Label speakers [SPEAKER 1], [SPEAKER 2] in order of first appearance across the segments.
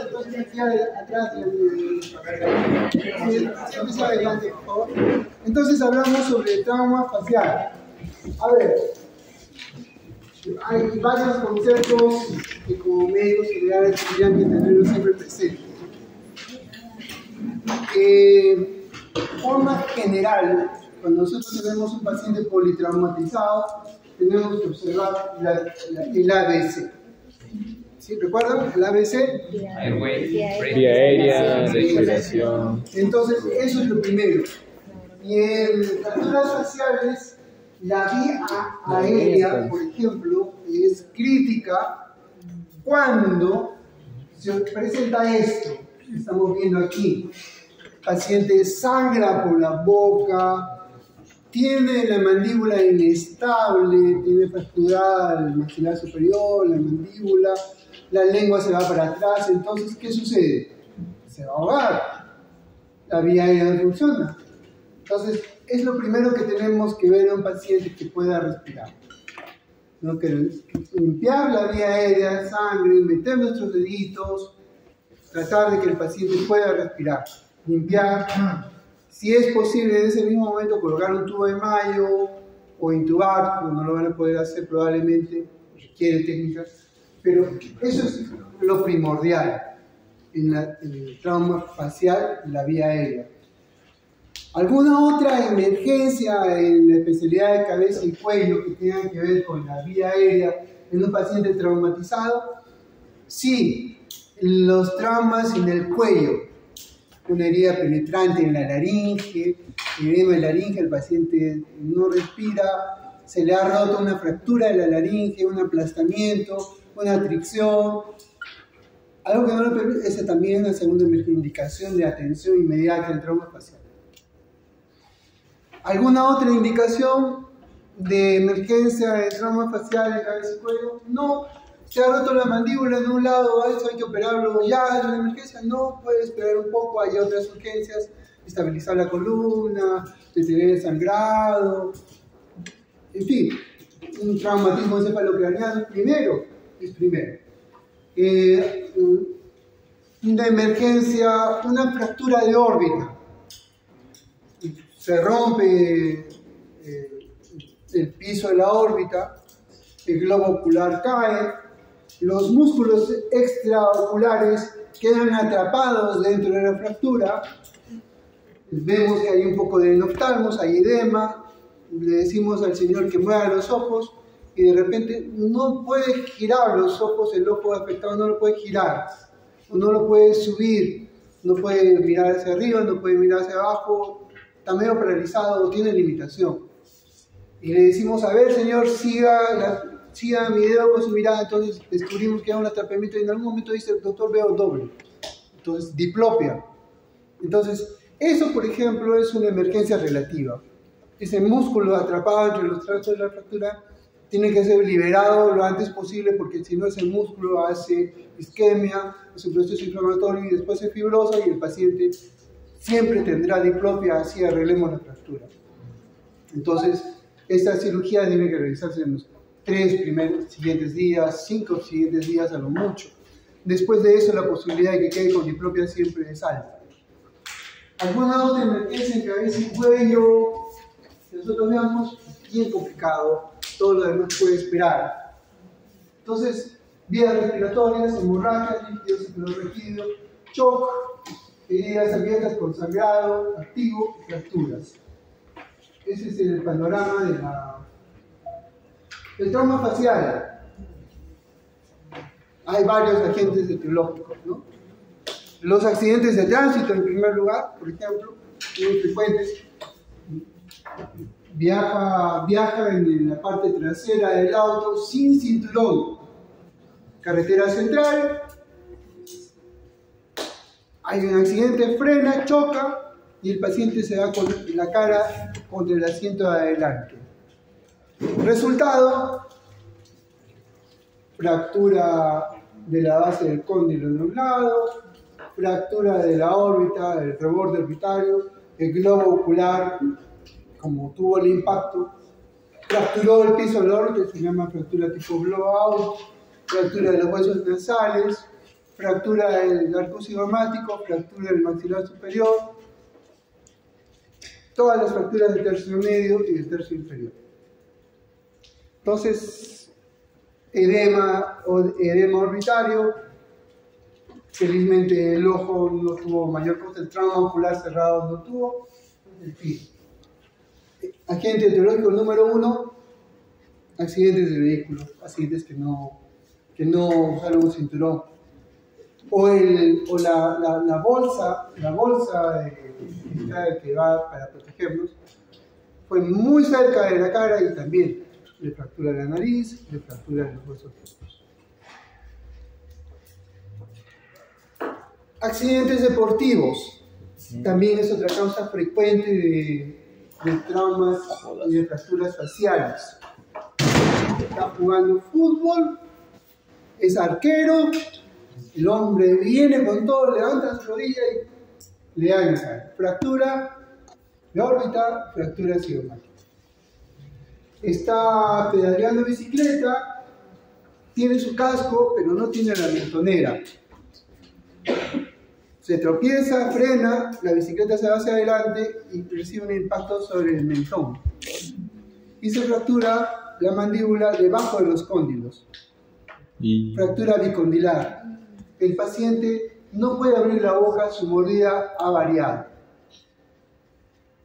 [SPEAKER 1] entonces aquí atrás, empieza adelante, por favor. Entonces hablamos sobre el trauma facial. A ver, hay varios conceptos que como médicos generales tendrían que tenerlo siempre presente. De forma general, cuando nosotros tenemos un paciente politraumatizado, tenemos que observar el ABC. ¿Sí? ¿Recuerdan? El ABC.
[SPEAKER 2] Vía aérea, respiración.
[SPEAKER 1] Entonces, eso es lo primero. Y en fracturas faciales, la vía aérea, por ejemplo, es crítica cuando se presenta esto que estamos viendo aquí. El paciente sangra por la boca, tiene la mandíbula inestable, tiene fracturada el maxilar superior, la mandíbula, la lengua se va para atrás. Entonces, ¿qué sucede? Se va a ahogar. La vía aérea no funciona. Entonces, es lo primero que tenemos que ver en un paciente que pueda respirar. ¿No? Que limpiar la vía aérea, sangre, meter nuestros deditos, tratar de que el paciente pueda respirar. Limpiar, si es posible en ese mismo momento colocar un tubo de mayo o intubar, no lo van a poder hacer probablemente, requiere técnicas, pero eso es lo primordial en el trauma facial, la vía aérea. ¿Alguna otra emergencia en la especialidad de cabeza y cuello que tenga que ver con la vía aérea en un paciente traumatizado? Sí, los traumas en el cuello. Una herida penetrante en la laringe, edema de laringe, el paciente no respira, se le ha roto una fractura de la laringe, un aplastamiento, una tricción. Algo que no lo permite, esa también es una segunda indicación de atención inmediata al trauma facial. ¿Alguna otra indicación de emergencia de trauma facial en cabeza y cuello? No. Se ha roto la mandíbula en un lado, eso hay que operarlo ya, es una emergencia. No, puede esperar un poco, hay otras urgencias, estabilizar la columna, detener el sangrado, en fin, un traumatismo encefalocraneal es primero. Una emergencia, una fractura de órbita. Se rompe el piso de la órbita, el globo ocular cae, los músculos extraoculares quedan atrapados dentro de la fractura. Vemos que hay un poco de enoftalmos, hay edema, le decimos al señor que mueva los ojos y de repente no puede girar los ojos, el ojo afectado no lo puede girar, no lo puede subir, no puede mirar hacia arriba, no puede mirar hacia abajo, está medio paralizado, tiene limitación. Y le decimos, a ver señor, siga mi dedo con su mirada. Entonces descubrimos que hay un atrapamiento y en algún momento dice, doctor, veo doble. Entonces, diplopia. Entonces, eso, por ejemplo, es una emergencia relativa. Ese músculo atrapado entre los trazos de la fractura tiene que ser liberado lo antes posible, porque si no ese músculo hace isquemia, es un proceso inflamatorio y después se fibrosa y el paciente siempre tendrá diplopia, así arreglemos la fractura. Entonces, esta cirugía tiene que realizarse en los 3 siguientes días, 5 siguientes días a lo mucho. Después de eso, la posibilidad de que quede con diplopia siempre es alta. ¿Alguna otra emergencia en cabeza y cuello? Que nosotros veamos, bien complicado, todo lo demás puede esperar. Entonces, vías respiratorias, hemorragias, líquidos cefalorraquídeos, shock, heridas abiertas con sangrado activo y fracturas. Ese es el panorama del trauma facial. Hay varios agentes etiológicos, ¿no? Los accidentes de tránsito, en primer lugar, por ejemplo, muy frecuentes. Viaja en la parte trasera del auto sin cinturón. Carretera central. Hay un accidente, frena, choca y el paciente se da con la cara contra el asiento de adelante. Resultado, fractura de la base del cóndilo de un lado, fractura de la órbita, del reborde orbitario, el globo ocular, como tuvo el impacto, fracturó el piso de la órbita, se llama fractura tipo blowout, fractura de los huesos nasales, fractura del arco cigomático, fractura del maxilar superior, todas las fracturas del tercio medio y del tercio inferior. Entonces, edema orbitario, felizmente el ojo no tuvo mayor cosa, el trauma ocular cerrado no tuvo, en fin. Agente etiológico número 1, accidentes de vehículo, accidentes que no usaron un cinturón. O la bolsa que va para protegernos fue muy cerca de la cara y también le fractura la nariz, le fractura los huesos. Accidentes deportivos también es otra causa frecuente de traumas y de fracturas faciales. Está jugando fútbol, es arquero, el hombre viene con todo, levanta su rodilla y le da en la cara. Fractura de órbita, fractura cigomática. Está pedaleando bicicleta, tiene su casco, pero no tiene la mentonera. Se tropieza, frena, la bicicleta se va hacia adelante y recibe un impacto sobre el mentón. Y se fractura la mandíbula debajo de los cóndilos. Fractura bicondilar. El paciente no puede abrir la boca, su mordida ha variado.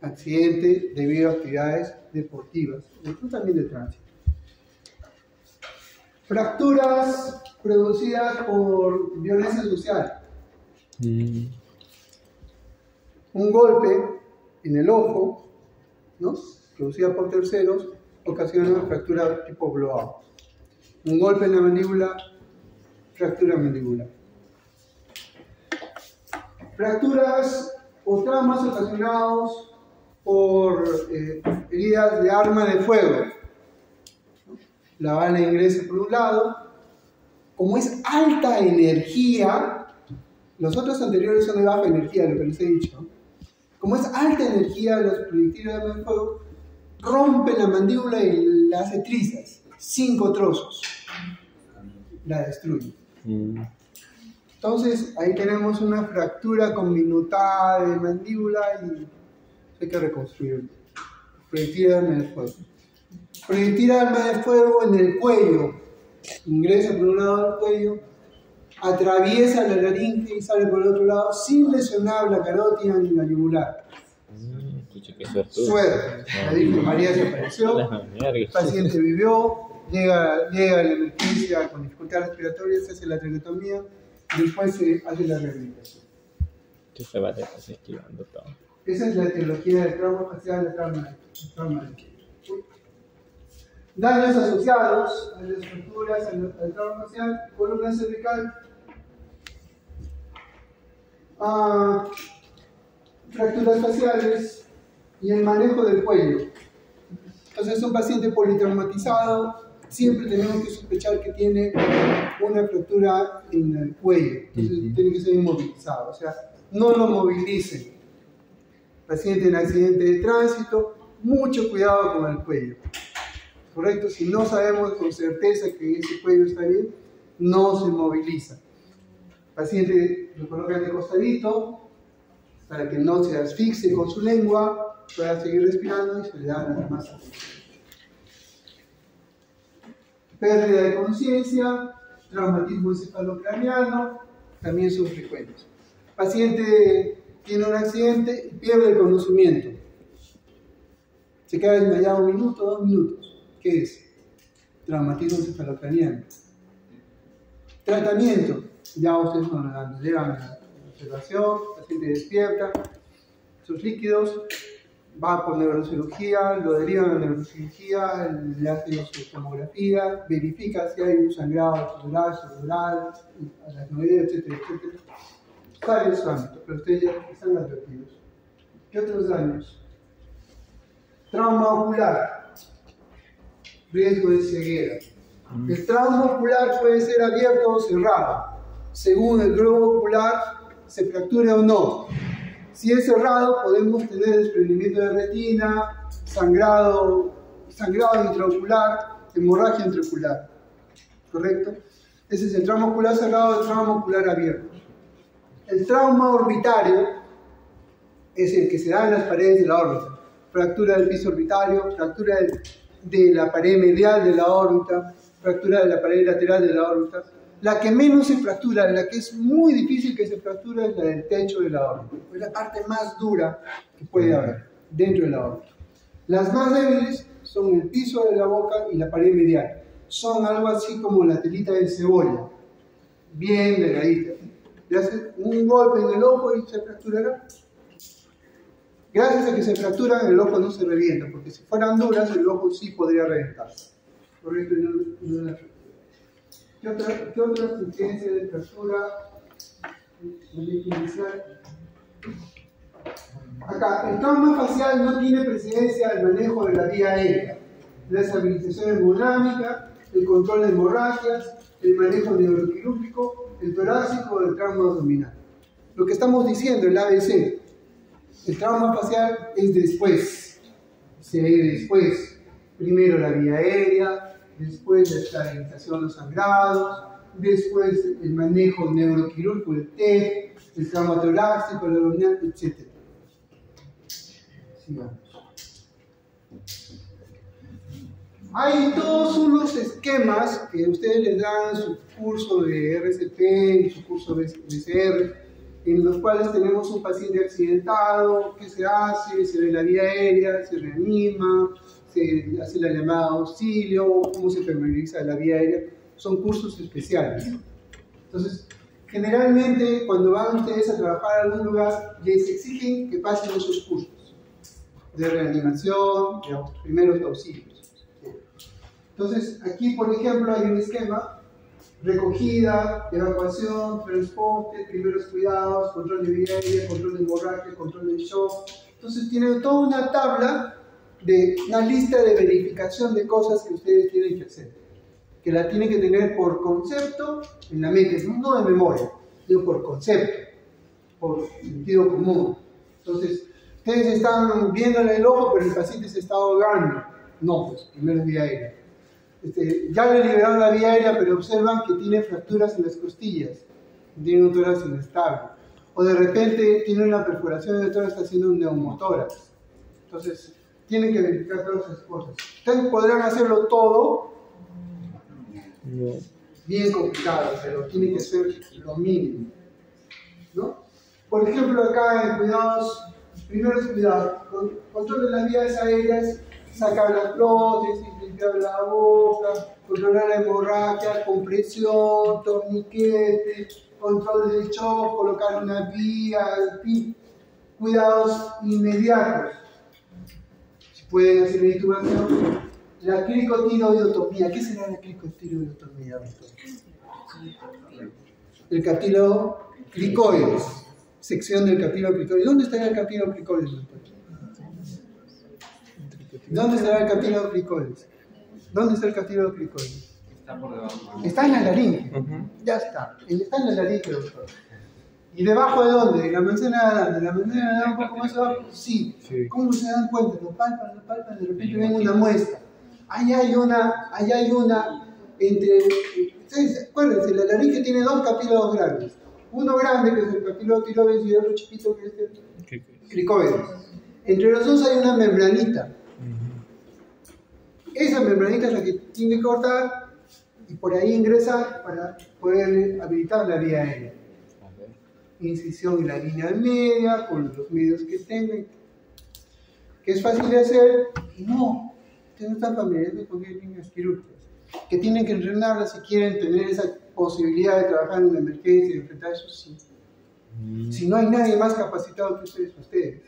[SPEAKER 1] Accidente debido a actividades deportivas, incluso también de tránsito. Fracturas producidas por violencia social. Un golpe en el ojo, ¿no?, producida por terceros, ocasiona una fractura tipo blowout. Un golpe en la mandíbula, fractura mandibular. Fracturas o traumas ocasionados por heridas de arma de fuego. La bala ingresa por un lado. Como es alta energía, los otros anteriores son de baja energía, lo que les he dicho. Como es alta energía, los proyectiles de arma de fuego rompen la mandíbula y la hace trizas, 5 trozos. La destruyen. Entonces, ahí tenemos una fractura conminutada de mandíbula y hay que reconstruirlo. Proyectil de arma de fuego. Proyectil de arma de fuego en el cuello. Ingresa por un lado del cuello, atraviesa la laringe y sale por el otro lado sin lesionar la carótida ni la yugular. Suerte. La Virgen María se apareció, el paciente vivió, llega a la emergencia con dificultad respiratoria, se hace la traqueotomía, después se hace la rehabilitación.
[SPEAKER 2] Se va esquivando todo.
[SPEAKER 1] Esa es la etiología del trauma facial, el trauma del cuello. Daños asociados a las fracturas, al trauma facial, columna cervical, fracturas faciales y el manejo del cuello. Entonces, un paciente politraumatizado, siempre tenemos que sospechar que tiene una fractura en el cuello. Entonces, tiene que ser inmovilizado. O sea, no lo movilicen. Paciente en accidente de tránsito, mucho cuidado con el cuello. ¿Correcto? Si no sabemos con certeza que ese cuello está bien, no se moviliza. Paciente lo colocan de costadito para que no se asfixie con su lengua, pueda seguir respirando y se le da las masas. Pérdida de conciencia, traumatismo encefalocraniano, también son frecuentes. Paciente tiene un accidente y pierde el conocimiento. Se queda desmayado 1 minuto, 2 minutos. ¿Qué es? Traumatismo encefalocraniano. Tratamiento. Ya ustedes nos llevan a la observación, el paciente despierta, sus líquidos, va por neurocirugía, lo derivan a neurocirugía, le hacen su tomografía, verifica si hay un sangrado cerebral, aracnoideo, etcétera, etcétera. Varios ámbitos, pero ustedes ya están advertidos. ¿Qué otros daños? Trauma ocular. Riesgo de ceguera. El trauma ocular puede ser abierto o cerrado. Según el globo ocular, se fractura o no. Si es cerrado, podemos tener desprendimiento de retina, sangrado intraocular, hemorragia intraocular. ¿Correcto? Ese es el trauma ocular cerrado, el trauma ocular abierto. El trauma orbitario es el que se da en las paredes de la órbita. Fractura del piso orbitario, fractura de la pared medial de la órbita, fractura de la pared lateral de la órbita. La que menos se fractura, la que es muy difícil que se fracture, es la del techo de la órbita. Es la parte más dura que puede haber dentro de la órbita. Las más débiles son el piso de la boca y la pared medial. Son algo así como la telita de cebolla, bien delgadita. Le hace un golpe en el ojo y se fracturará. Gracias a que se fracturan, el ojo no se revienta, porque si fueran duras, el ojo sí podría reventarse. Por eso no la fractura. ¿Qué otra sugerencia de fractura? Acá, el trauma facial no tiene precedencia al manejo de la vía aérea, la estabilización hemodinámica, el control de hemorragias, el manejo neuroquirúrgico, el torácico o el trauma abdominal. Lo que estamos diciendo, el ABC, el trauma facial es después, se ve después. Primero la vía aérea, después la estabilización de los sangrados, después el manejo neuroquirúrgico, el TEP, el trauma torácico, el abdominal, etc. Sigamos. Hay todos unos esquemas que ustedes les dan en su curso de RCP, en su curso de BCR, en los cuales tenemos un paciente accidentado, qué se hace, se ve la vía aérea, se reanima, se hace la llamada de auxilio, cómo se permeabiliza la vía aérea. Son cursos especiales. Entonces, generalmente cuando van ustedes a trabajar en algún lugar, les exigen que pasen esos cursos de reanimación, de primeros auxilios. Entonces, aquí por ejemplo hay un esquema: recogida, evacuación, transporte, primeros cuidados, control de vía aérea, control de hemorragia, control de shock. Entonces tiene toda una tabla de una lista de verificación de cosas que ustedes tienen que hacer, que la tienen que tener por concepto en la mente, no de memoria, sino por concepto, por sentido común. Entonces, ustedes están viéndole el ojo, pero el paciente se está ahogando. No, pues primero es vía aérea. Ya le liberaron la vía aérea, pero observan que tiene fracturas en las costillas, tiene un tórax inestable, o de repente tiene una perforación del tórax, está haciendo un neumotórax. Entonces, tienen que verificar todas esas cosas. Ustedes podrán hacerlo todo, bien complicado, pero tiene que ser lo mínimo, ¿no? Por ejemplo, acá en cuidados, primeros cuidados, control de las vías aéreas, sacar la prótesis, limpiar la boca, controlar la hemorragia, compresión, torniquete, control del shock, colocar una vía, en fin, cuidados inmediatos. Si pueden hacer la intubación, la cricotiroidotomía. ¿Qué será la cricotiroidotomía? El cartílago cricoides, sección del cartílago cricoides. ¿Dónde está el cartílago cricoides, doctor? ¿Dónde estará el cartílago cricoides? ¿Dónde está el cartílago cricoides?
[SPEAKER 3] Está por debajo.
[SPEAKER 1] Está en la laringe. Ya está. Está en la laringe, doctor. ¿Y debajo de dónde? ¿De la manzana de Adán? ¿De la manzana de Adán un poco más abajo? Sí. ¿Cómo se dan cuenta? Lo palpan, de repente ven una muestra. Ahí hay una entre... Ustedes acuérdense, la laringe tiene dos cartílagos grandes. Uno grande, que es el cartílago tiroides, y otro chiquito, que es el cricoides. Entre los dos hay una membranita. Esa membranita es la que tiene que cortar y por ahí ingresar para poder habilitar la vía aérea. Incisión en la línea media, con los medios que tengan. ¿Que es fácil de hacer? No. Ustedes no están familiarizados con líneas quirúrgicas. Que tienen que entrenarlas si quieren tener esa posibilidad de trabajar en una emergencia y enfrentar eso, sí. Si no hay nadie más capacitado que ustedes.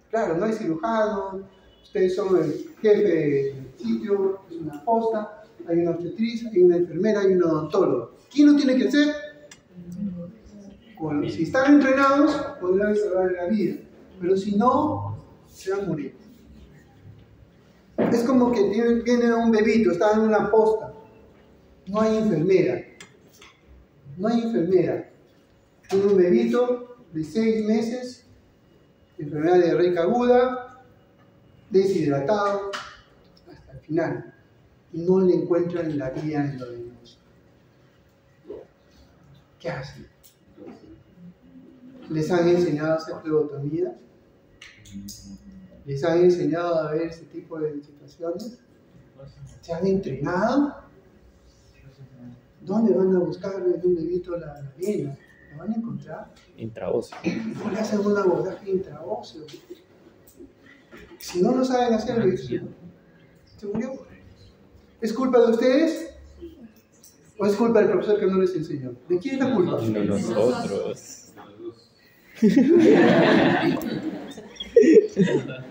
[SPEAKER 1] Claro, no hay cirujano, ustedes son el jefe del sitio, es una posta, hay una obstetriz, hay una enfermera, hay un odontólogo. ¿Quién lo tiene que hacer? Bueno, si están entrenados, podrán salvar la vida, pero si no, se van a morir. Es como que viene un bebito, está en una posta, no hay enfermera. Tiene un bebito de 6 meses, enfermedad diarreica aguda, deshidratado, hasta el final. Y no le encuentran la vía endovenosa. ¿Qué hacen? ¿Les han enseñado a hacer flebotomía? ¿Les han enseñado a ver ese tipo de situaciones? ¿Se han entrenado? ¿Dónde van a buscar un bebito la vena? ¿Lo van a encontrar?
[SPEAKER 2] Intraóseo.
[SPEAKER 1] ¿No le hacen un abordaje intraóseo? Si no lo saben hacer, ¿se murió? ¿Es culpa de ustedes? ¿O es culpa del profesor que no les enseñó? ¿De quién es la culpa?
[SPEAKER 2] De nosotros.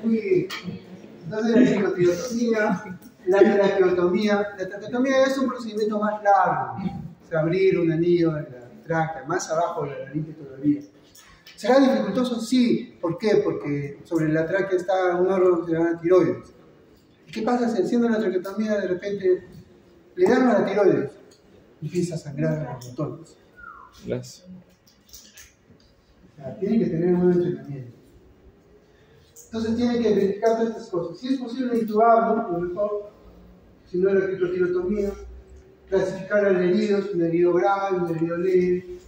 [SPEAKER 1] Muy bien. Entonces la psicotirotomía, la traqueotomía es un procedimiento más largo. Es abrir un anillo en la tráquea, más abajo de la laringe todavía. ¿Será dificultoso? Sí. ¿Por qué? Porque sobre la tráquea está un órgano que se llama tiroides. ¿Y qué pasa si haciendo la traqueotomía de repente le dan a la tiroides? Empieza a sangrar a los botones.
[SPEAKER 2] Gracias.
[SPEAKER 1] O sea, tienen que tener un buen entrenamiento. Entonces tienen que verificar todas estas cosas. Si es posible intubarlo, lo mejor, si no la tirotomía, clasificar al herido, si un herido grave, un herido leve,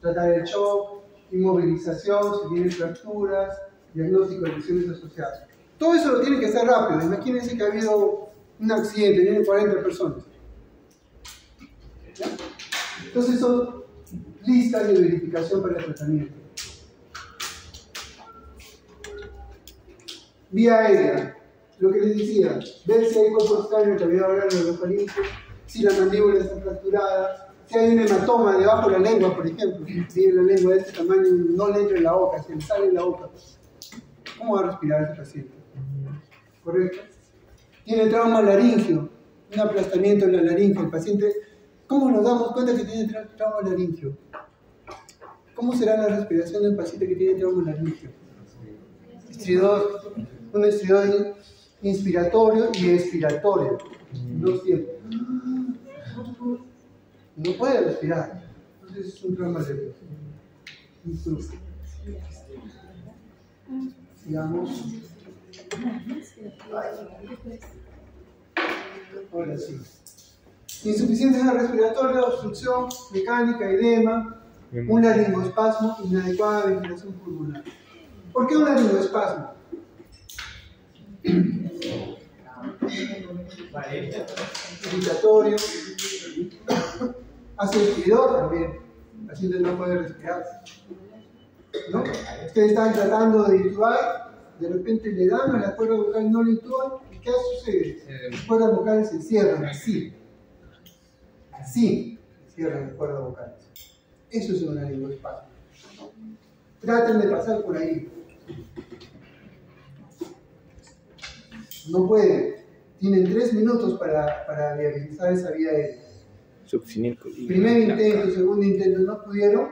[SPEAKER 1] tratar el shock, inmovilización, si tienen fracturas, diagnóstico de lesiones asociadas. Todo eso lo tienen que hacer rápido. Imagínense que ha habido un accidente, vienen 40 personas. ¿Ya? Entonces son listas de verificación para el tratamiento. Vía aérea, lo que les decía, ver si hay cuerpo extraño que había ahora en los faringes, si la mandíbula está fracturada, si hay un hematoma debajo de la lengua, por ejemplo, si la lengua de este tamaño no le entra en la boca, se le sale en la boca, ¿cómo va a respirar ese paciente? ¿Correcto? Tiene trauma laringio, un aplastamiento en la laringe, el paciente, ¿cómo nos damos cuenta que tiene trauma laringio? ¿Cómo será la respiración del paciente que tiene trauma laringio? Un estridor inspiratorio y expiratorio, dos tiempos. No puede respirar, entonces es un trauma laringio. Sigamos. Ahora sí. Insuficiencia respiratoria, obstrucción mecánica, edema, un laringoespasmo, inadecuada ventilación pulmonar. ¿Por qué un laringoespasmo? Respiratorio, hace estridor también, el paciente no puede respirar. ¿No? Ustedes están tratando de intubar, de repente le dan a la cuerda vocal, no le intuban, ¿y qué sucede? Las cuerdas vocales se cierran así. Así se cierran las cuerdas vocales. Eso es un laringoespasmo. Traten de pasar por ahí. No pueden. Tienen 3 minutos para viabilizar esa vía aérea.
[SPEAKER 2] Succinilcolina.
[SPEAKER 1] Primer intento, segundo intento, no pudieron.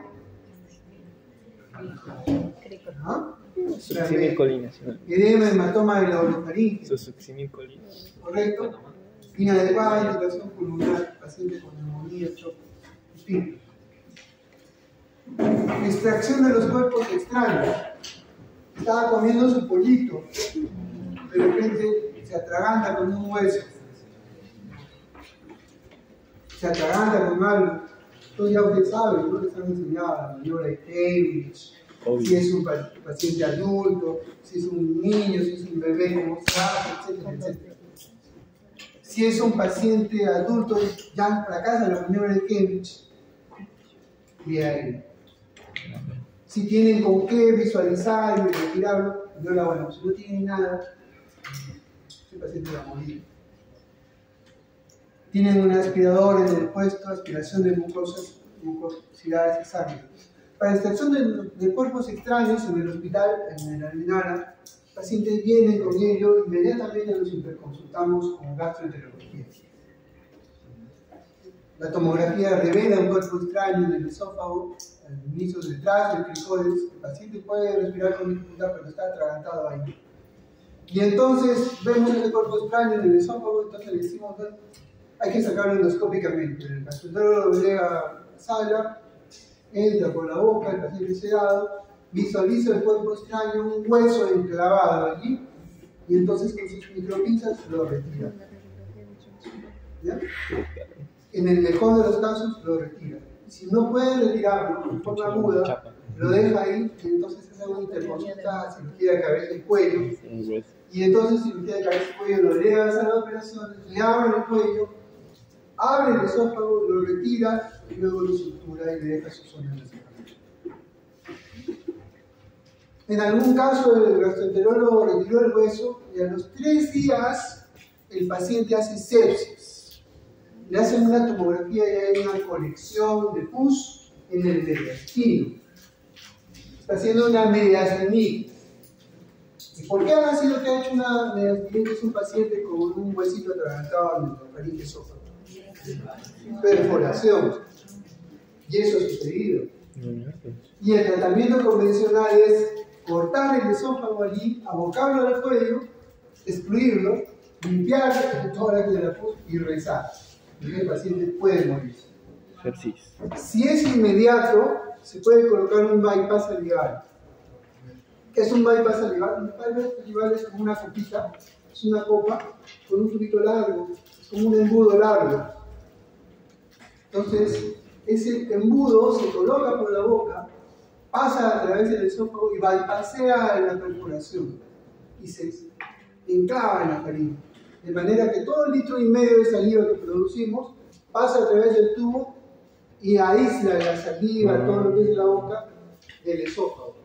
[SPEAKER 1] ¿Ah?
[SPEAKER 2] Succinilcolina.
[SPEAKER 1] Edema, hematoma de la orofaringe.
[SPEAKER 2] Succinilcolina.
[SPEAKER 1] ¿Correcto? Inadecuada ventilación pulmonar, paciente con neumonía, shock. Extracción de los cuerpos extraños. Estaba comiendo su pollito. De repente se atraganta con un hueso. Se atraganta con algo. Entonces ya usted sabe, ¿no? Les han enseñado la maniobra de Heimlich. Si es un paciente adulto, si es un niño, si es un bebé como está, etcétera, etcétera. Si es un paciente adulto, ya fracasa la maniobra de Heimlich. Bien. Si tienen con qué visualizar y retirarlo, no la bueno. Si no tienen nada, ese paciente va a morir. Tienen un aspirador en el puesto, aspiración de mucosidades y sangre. Para extracción de cuerpos extraños en el hospital, en el Almenara, el paciente viene con ello, inmediatamente los interconsultamos con gastroenterología. La tomografía revela un cuerpo extraño en el esófago, el inicio detrás del cricoides. El paciente puede respirar con dificultad, pero está atragantado ahí. Y entonces vemos ese cuerpo extraño en el esófago, entonces le decimos, bueno, hay que sacarlo endoscópicamente. El gastroenterólogo llega a la sala, entra por la boca, el paciente sedado, visualiza el cuerpo extraño, un hueso enclavado allí, y entonces con sus micropinzas lo retira. ¿Ya? En el mejor de los casos lo retira. Si no puede retirarlo de forma aguda, lo deja ahí y entonces hace una interconsulta, cirugía de cabeza y cuello. Y entonces cirugía de cabeza y cuello, lo eleva a la operación, le abre el cuello, abre el esófago, lo retira y luego lo sutura y le deja su zona de esófago. En algún caso el gastroenterólogo retiró el hueso y a los 3 días el paciente hace sepsis. Le hacen una tomografía y hay una colección de pus en el mediastino. Está haciendo una mediastinitis. ¿Y por qué ha sido que ha hecho una mediastinitis un paciente con un huesito atragantado en el faringe esófago? Perforación. Y eso ha sucedido. Y el tratamiento convencional es cortar el esófago allí, abocarlo al cuello, excluirlo, limpiar toda la de la pus y rezar. Y el paciente puede morir. Si es inmediato, se puede colocar un bypass salival. ¿Qué es un bypass salival? Un bypass salival es como una copita, es una copa con un tubito largo, es como un embudo largo. Entonces, ese embudo se coloca por la boca, pasa a través del esófago y bypassea la perforación y se enclava en la faringe. De manera que todo el 1,5 litros de saliva que producimos pasa a través del tubo y aísla la saliva, todo lo que es la boca, del esófago.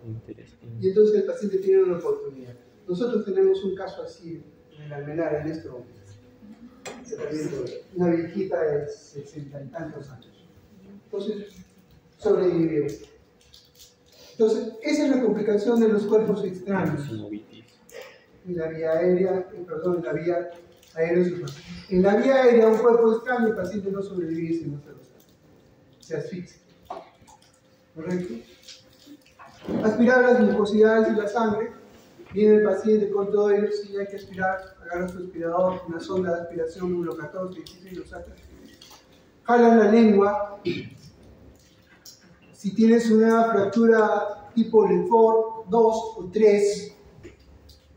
[SPEAKER 1] Y entonces el paciente tiene una oportunidad. Nosotros tenemos un caso así en el Almenara en este momento. Una viejita de 60 y tantos años. Entonces, sobrevivió. Entonces, esa es la complicación de los cuerpos extraños. En la vía aérea, en la vía aérea. En la vía aérea, un cuerpo extraño, el paciente no sobrevive si no se lo sabe. Se asfixia. ¿Correcto? Aspirar las mucosidades y la sangre. Viene el paciente con todo ello, si hay que aspirar, agarra su aspirador, una sonda de aspiración número 14, y lo saca. Jalan la lengua. Si tienes una fractura tipo Lefort 2 o 3,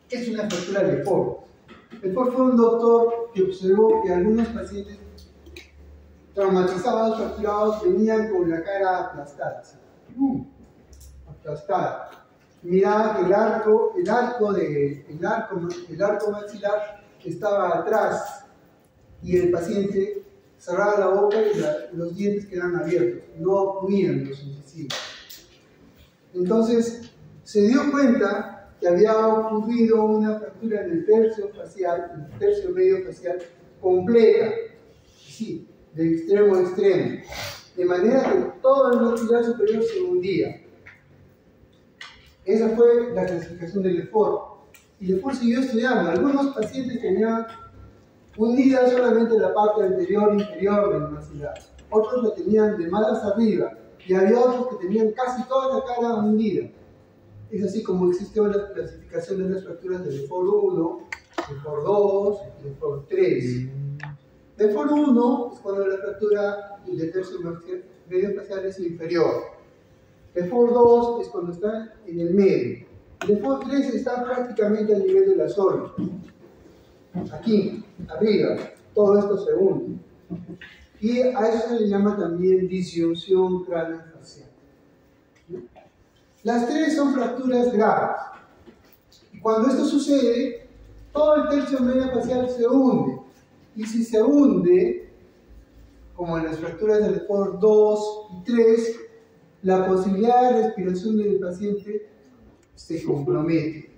[SPEAKER 1] ¿qué es una fractura Lefort? Lefort fue un doctor que observó que algunos pacientes traumatizados, fracturados, venían con la cara aplastada. Aplastada. Miraba que el arco maxilar estaba atrás y el paciente cerraba la boca y los dientes quedaban abiertos, no ocluían los incisivos. Entonces se dio cuenta que había ocurrido una fractura en el tercio facial, el tercio medio facial, completa, sí, de extremo a extremo, de manera que todo el maxilar superior se hundía. Esa fue la clasificación de Lefort. Y Lefort siguió estudiando. Algunos pacientes tenían hundida solamente la parte anterior e inferior del maxilar. Otros la tenían de malas arriba. Y había otros que tenían casi toda la cara hundida. Es así como existe la clasificación de las fracturas de Lefort 1, Lefort 2, Lefort 3. Lefort 1 es cuando la fractura del tercio medio facial es inferior. Lefort 2 es cuando está en el medio. Lefort 3 está prácticamente al nivel de las órbitas. Aquí, arriba, todo esto se hunde. Y a eso se le llama también disyunción craneofacial. Las 3 son fracturas graves. Y cuando esto sucede, todo el tercio medio facial se hunde. Y si se hunde, como en las fracturas de Lefort 2 y 3, la posibilidad de respiración del paciente se compromete,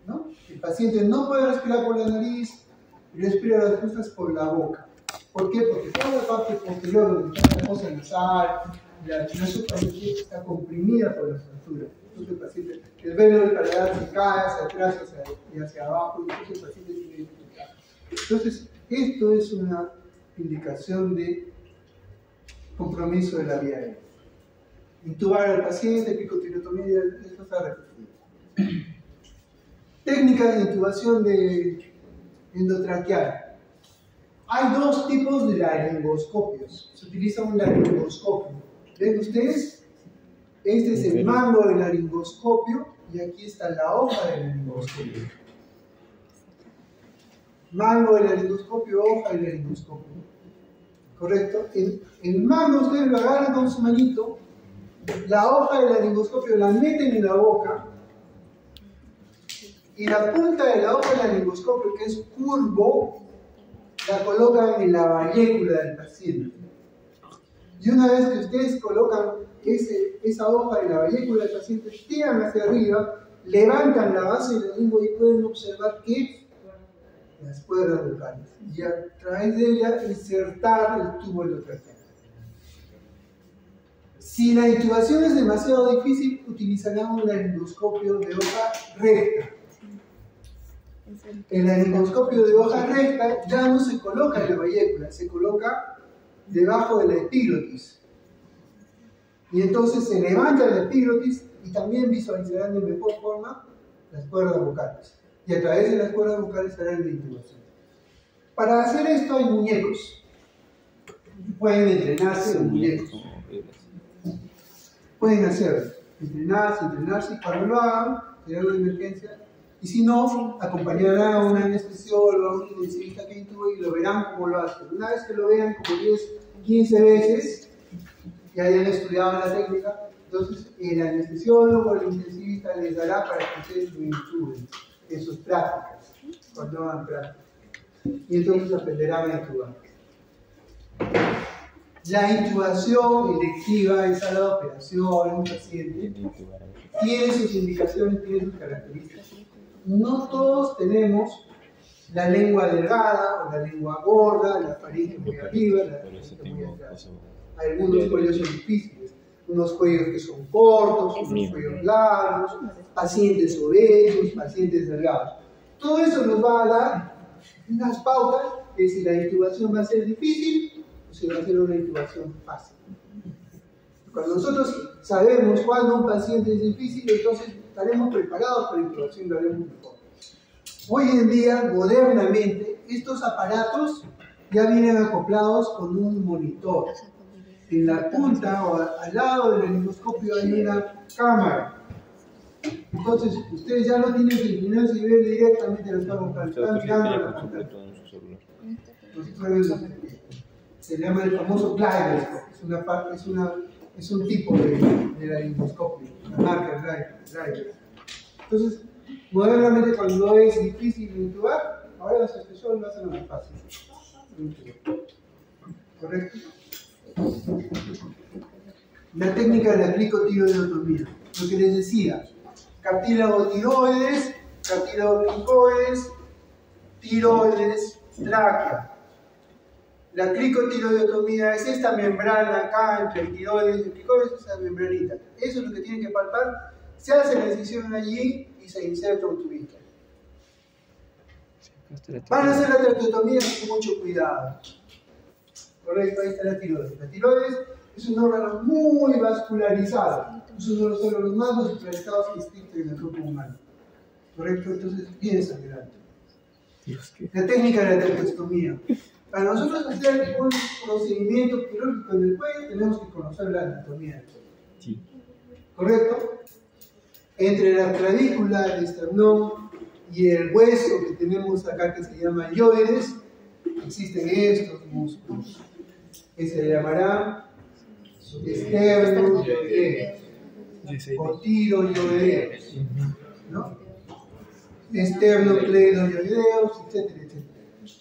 [SPEAKER 1] ¿no? El paciente no puede respirar por la nariz y respira las cosas por la boca. ¿Por qué? Porque toda la parte posterior donde está la fosa nasal, la nasofaringea está comprimida por la fractura. Entonces el paciente, el velo del paladar se cae hacia atrás y hacia abajo, y entonces el paciente tiene dificultad. Entonces, esto es una indicación de compromiso de la vía aérea. Intubar al paciente, picotilotomía, esto está repetido. Técnicas de intubación de endotraqueal. Hay 2 tipos de laringoscopios. Se utiliza un laringoscopio. ¿Ven ustedes? Este es el mango del laringoscopio y aquí está la hoja del laringoscopio. Mango del laringoscopio, hoja del laringoscopio. ¿correcto? En mano ustedes lo agarran con su manito, la hoja del laringoscopio la meten en la boca y la punta de la hoja del laringoscopio, que es curvo, la colocan en la vallécula del paciente. Y una vez que ustedes colocan esa hoja en la vallécula del paciente, tiran hacia arriba, levantan la base de la lengua y pueden observar que las cuerdas vocales, y a través de ella insertar el tubo endotraqueal. Si la intubación es demasiado difícil, utilizarán un laringoscopio de hoja recta. El laringoscopio de hoja recta ya no se coloca en la vallécula, se coloca debajo de la epiglotis. Y entonces se levanta la epiglotis y también visualizarán de mejor forma las cuerdas vocales. Y a través de las cuerdas vocales harán la intubación. Para hacer esto hay muñecos. Pueden entrenarse en muñecos. Pueden hacerlo. Entrenarse y cuando lo hagan, será una emergencia. Y si no, acompañarán a un anestesiólogo, a un intensivista que intube y lo verán cómo lo hacen. Una vez que lo vean como 10, 15 veces, que hayan estudiado la técnica, entonces el anestesiólogo o el intensivista les dará para que ustedes lo intuben en sus prácticas, cuando hagan prácticas. Y entonces aprenderán a intubar. La intubación electiva, esa la operación en un paciente, tiene sus indicaciones, tiene sus características. No todos tenemos la lengua delgada o la lengua gorda, la faringe muy arriba, la faringe muy atrás. Algunos cuellos son difíciles, unos cuellos que son cortos, unos cuellos largos, pacientes obesos, pacientes delgados. Todo eso nos va a dar unas pautas de si la intubación va a ser difícil o si va a ser una intubación fácil. Cuando nosotros sabemos cuándo un paciente es difícil, entonces estaremos preparados para la intubación y lo haremos mejor. Hoy en día, modernamente, estos aparatos ya vienen acoplados con un monitor. En la punta o al lado del laringoscopio hay una cámara. Entonces, ustedes ya no tienen que inclinarse y ver directamente las cuerdas vocales, están mirando a la pantalla. Se llama el famoso Glider, es un tipo de laringoscopio, la marca Glider. Entonces, modernamente cuando es difícil intubar, ahora los especiales lo hacen más fácil. ¿Correcto? La técnica de la cricotiroidotomía, lo que les decía, cartílago tiroides, cartílago cricoides, tiroides, tráquea. La cricotiroidotomía es esta membrana acá entre el tiroides y el cricoides, esa membranita. Eso es lo que tienen que palpar. Se hace la incisión allí y se inserta un tubito. Van a hacer la traqueotomía con mucho cuidado. Correcto, ahí está la tiroides. La tiroides es un órgano muy vascularizado. Es uno de los órganos más vascularizados que existen en el cuerpo humano. Correcto, entonces bien sangrante. La técnica de la traqueostomía. Para nosotros hacer un procedimiento quirúrgico en el cuello tenemos que conocer la anatomía del cuello. Sí. ¿Correcto? Entre la clavícula, el esternón y el hueso que tenemos acá que se llama yoides, existen estos músculos que se llamarán esternoyoideos o tiroyoideos, ¿no? Esternocleidoyoideos, etcétera, etcétera.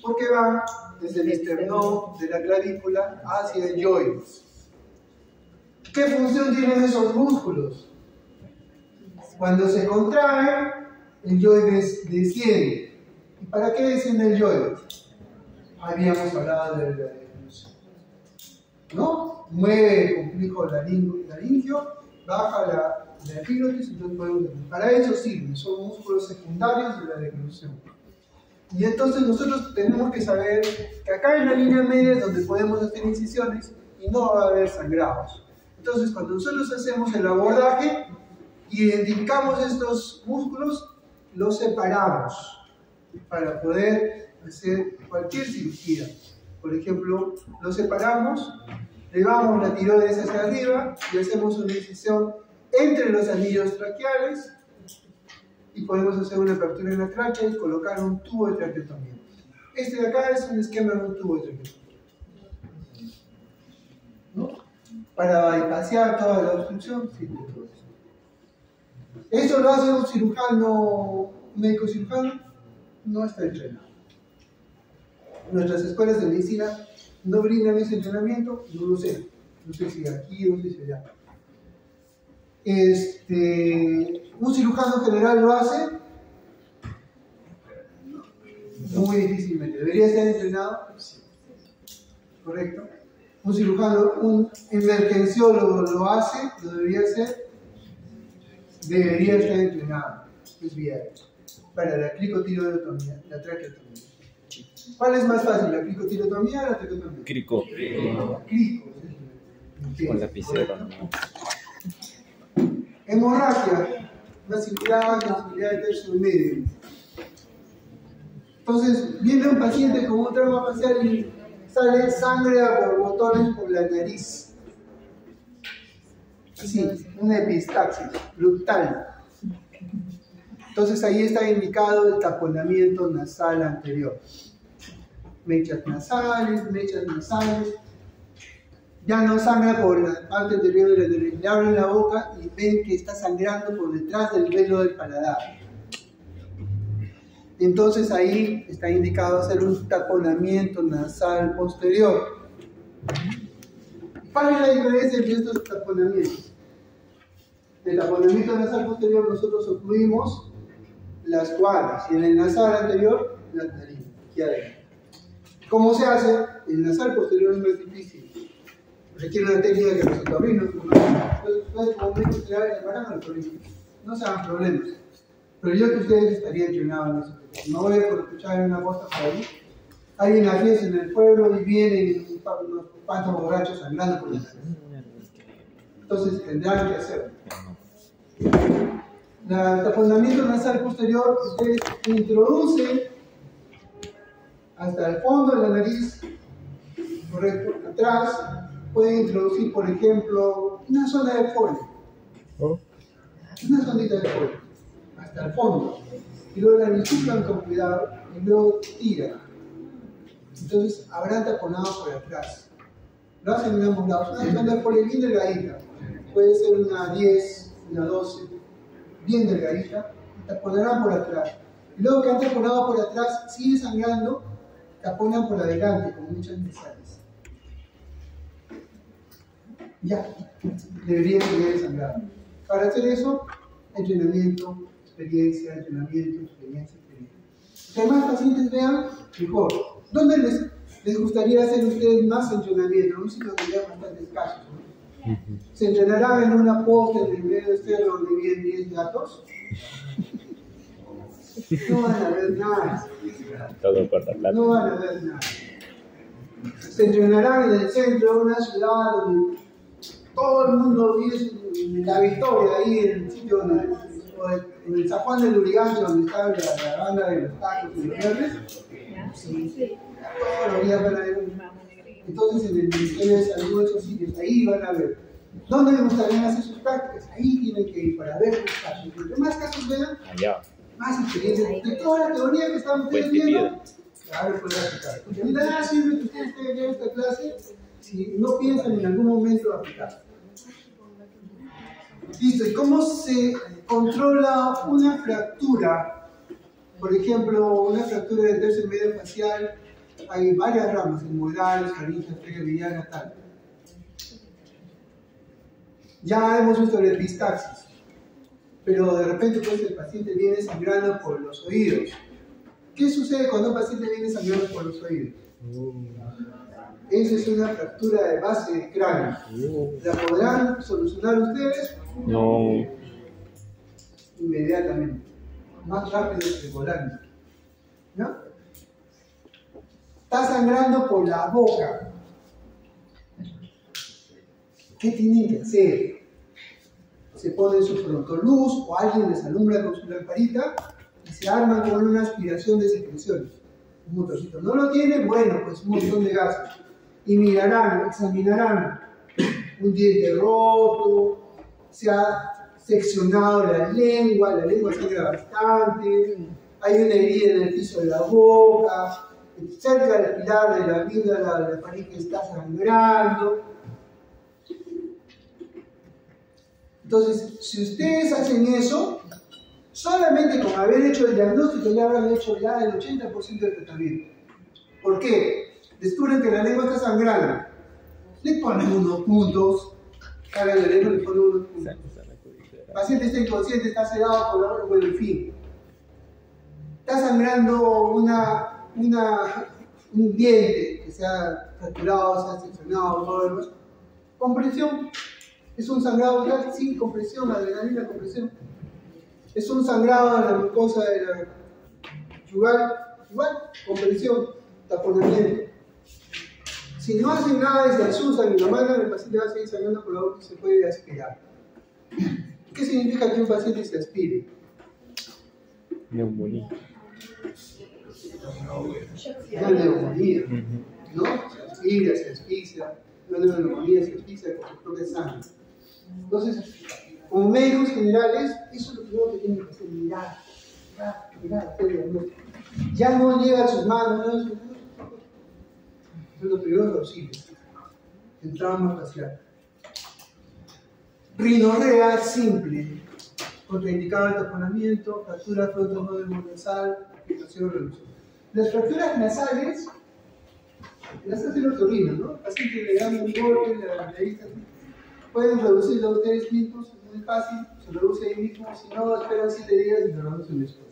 [SPEAKER 1] Porque van desde el esternón de la clavícula hacia el yoides. ¿Qué función tienen esos músculos? Cuando se contraen, el yoides desciende. ¿Y para qué desciende el yoides? Habíamos hablado de la declusión, ¿no? Mueve el complejo laringio, baja la epiglotis, entonces podemos. Para eso sirven, son músculos secundarios de la declusión. Y entonces nosotros tenemos que saber que acá en la línea media es donde podemos hacer incisiones y no va a haber sangrados. Entonces cuando nosotros hacemos el abordaje, identificamos estos músculos, los separamos para poder hacer cualquier cirugía. Por ejemplo, los separamos, llevamos la tiroides hacia arriba y hacemos una incisión entre los anillos traqueales y podemos hacer una apertura en la tráquea y colocar un tubo de traqueotomía. Este de acá es un esquema de un tubo de traqueotomía. para bypassear toda la obstrucción, sirve todo eso. ¿Esto lo hace un cirujano, un médico cirujano? No está entrenado. Nuestras escuelas de medicina no brindan ese entrenamiento, no lo sé. No sé si aquí, no sé si allá. ¿Un cirujano general lo hace? Muy difícilmente. ¿Debería estar entrenado? ¿Correcto? ¿Un cirujano, un emergenciólogo lo hace? ¿Lo debería hacer? Debería estar entrenado. Es viable. Para la cricotirotomía, la traqueotomía. ¿Cuál es más fácil, la cricotirotomía o la traqueotomía?
[SPEAKER 2] Crico.
[SPEAKER 1] Crico.
[SPEAKER 2] Con lapicero.
[SPEAKER 1] Hemorragia, masividad, sensibilidad de tercio y medio. Entonces, viene un paciente con un trauma facial y sale sangre a borbotones por la nariz. Así, una epistaxis brutal. Entonces ahí está indicado el taponamiento nasal anterior. Mechas nasales. Ya no sangra por la parte anterior de la nariz. Le abren la boca y ven que está sangrando por detrás del velo del paladar. Entonces ahí está indicado hacer un taponamiento nasal posterior. ¿Cuál es la diferencia entre estos taponamientos? En el taponamiento nasal posterior nosotros ocluimos las cuadras y en el nasal anterior las narices. ¿Cómo se hace? El nasal posterior es más difícil. Requiere una técnica que los otorrinos, entonces como médicos generales llamarán a los otorrinos. No se hagan problemas. Pero yo que ustedes estarían entrenados en eso. No voy a escuchar una posta por ahí. Hay una fiesta en el pueblo y vienen unos cuantos borrachos sangrando por la nariz. Entonces tendrán que hacerlo. El taponamiento nasal posterior, ustedes introducen hasta el fondo de la nariz, correcto, atrás, pueden introducir, por ejemplo, una zona de folio. Una zonita de folio, hasta el fondo. Y luego la insuflan con cuidado y luego tiran. Entonces habrán taponado por atrás. Lo hacen en ambos lados. Una zona de folio bien delgadita. Puede ser una 10, una 12, bien delgadita. Y taponarán por atrás. Y luego que han taponado por atrás, sigue sangrando, taponan por adelante con muchas nasales. Ya, deberían tener sangrado. Para hacer eso, entrenamiento, experiencia. Entre más pacientes vean, mejor. ¿Dónde les gustaría hacer ustedes más entrenamiento? En un sitio donde haya bastantes casos, ¿no? ¿Se entrenarán en una posta en el medio de cerro donde viven 10 gatos? No van a ver nada.
[SPEAKER 2] Todo por la plata.
[SPEAKER 1] No van a ver nada. Se entrenarán en el centro de una ciudad donde todo el mundo vive en la Victoria, ahí en el sitio donde, en el San Juan del Lurigancho, donde está la banda de los tacos y los verdes. Sí. Todos los días van a ver. Entonces en el Ministerio de Salud, esos sitios, ahí van a ver. ¿Dónde les gustaría hacer sus prácticas? Ahí tienen que ir para ver sus casos. Entre más casos vean, más experiencia. De toda la teoría que están ustedes viendo, claro, pueden aplicar. Porque de nada sirve que ustedes estén en esta clase si no piensan en algún momento aplicar. Listo, ¿y cómo se controla una fractura? Por ejemplo, una fractura del tercio medio facial, hay varias ramas, hemorragales, carillas, mediana, tal. Ya hemos visto la epistaxis, pero de repente pues, el paciente viene sangrando por los oídos. ¿Qué sucede cuando un paciente viene sangrando por los oídos? Esa es una fractura de base de cráneo. ¿La podrán solucionar ustedes?
[SPEAKER 2] No.
[SPEAKER 1] Inmediatamente. Más rápido que volando. ¿No? Está sangrando por la boca. ¿Qué tienen que hacer? Se ponen su frontoluz o alguien les alumbra con su lamparita y se arman con una aspiración de secreciones. Un motorcito. ¿No lo tienen? Bueno, pues un montón de gases. Y mirarán, examinarán un diente roto, se ha seccionado la lengua sangra bastante, hay una herida en el piso de la boca, cerca del pilar de la amígdala, la faringe está sangrando. Entonces, si ustedes hacen eso, solamente con haber hecho el diagnóstico ya habrán hecho ya el 80% del tratamiento. ¿Por qué? Descubren que la lengua está sangrando. Le ponen unos puntos, cargan la lengua y le ponen unos puntos. El paciente está inconsciente, está sedado por la hora, bueno, en fin. Está sangrando un diente que se ha fracturado, se ha seccionado, todo lo demás. Compresión. Es un sangrado viral sin compresión, adrenalina, compresión. Es un sangrado en la mucosa de la yugal, igual, compresión, taponamiento. Si no hacen nada y se asustan y lo mandan, el paciente va a seguir sangrando por la boca y se puede aspirar. ¿Qué significa que un paciente se aspire?
[SPEAKER 2] Neumonía.
[SPEAKER 1] Una neumonía, ¿no? Se aspira, se asfixia. Una neumonía se asfixia con su propia sangre. Entonces, como médicos generales, eso es lo primero que tienen que hacer, mirar, hacer diagnóstico. Ya no llega a sus manos, ¿no? Eso es lo primero que auxilio. El trauma facial. Rinorrea simple, contraindicado el taponamiento, fractura frontonodal nasal, afectación reducción. Las fracturas nasales las hace el otorrino, ¿no? El paciente le dan un golpe, la nariz pueden reducirlo ustedes mismos, es muy fácil, se reduce ahí mismo, si no, esperan 7 días y lo reducen después.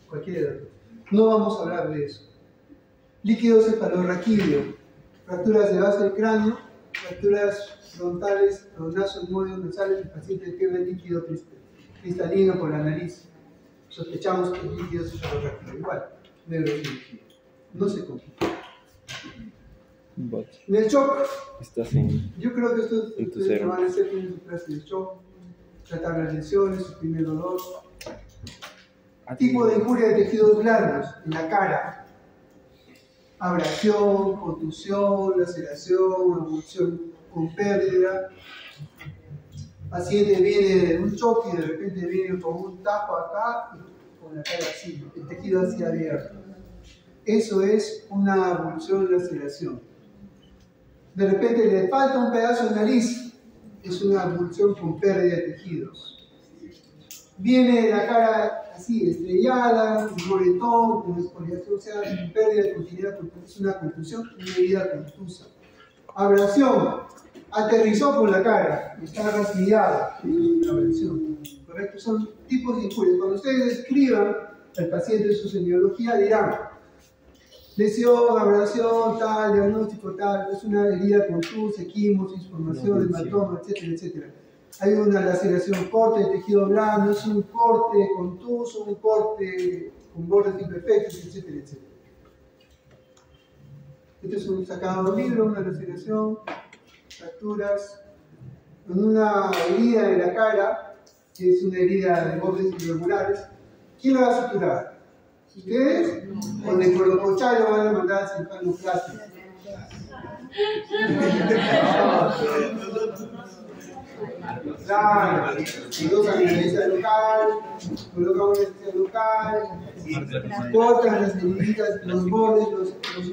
[SPEAKER 1] Cualquiera de los dos. No vamos a hablar de eso. Líquido cefalorraquídeo, fracturas de base del cráneo, fracturas frontales, nasomodios nasales, el paciente pierde líquido cristalino por la nariz. Sospechamos que el líquido cefalorraquídeo, igual, neurocirugía. No se complica. En el shock, yo creo que estos ustedes van a hacer en su clase de shock, tratar las lesiones, suprimir el dolor. Tipo de injuria de tejidos blandos en la cara: abrasión, contusión, laceración, abulsión con pérdida. Paciente viene de un choque y de repente viene con un tajo acá y con la cara así, el tejido así abierto. Eso es una abulsión, laceración. De repente le falta un pedazo de nariz, es una abulsión con pérdida de tejidos. Viene la cara así, estrellada, un moretón, con escoriación, o sea, pérdida de continuidad, es una contusión, una herida contusa. Abrasión, aterrizó por la cara, está rasguñada, es una abrasión. ¿Correcto? Son tipos de injurias. Cuando ustedes describan al paciente su semiología, dirán: lesión, abrasión, tal, diagnóstico, tal, es una herida contusa, equimosis, formación, hematoma, etcétera, etcétera. Hay una laceración, corte de tejido blando, es un corte contuso, un corte con bordes imperfectos, etcétera, etcétera. Este es un sacado de un libro, una laceración, fracturas, con una herida en la cara, que es una herida de bordes irregulares. ¿Quién la va a suturar? ¿Ustedes? Con el colocochario van a mandar a cirujano plástico. Claro, colocan anestesia local, colocan una anestesia local, cortan las heridas, los bordes, los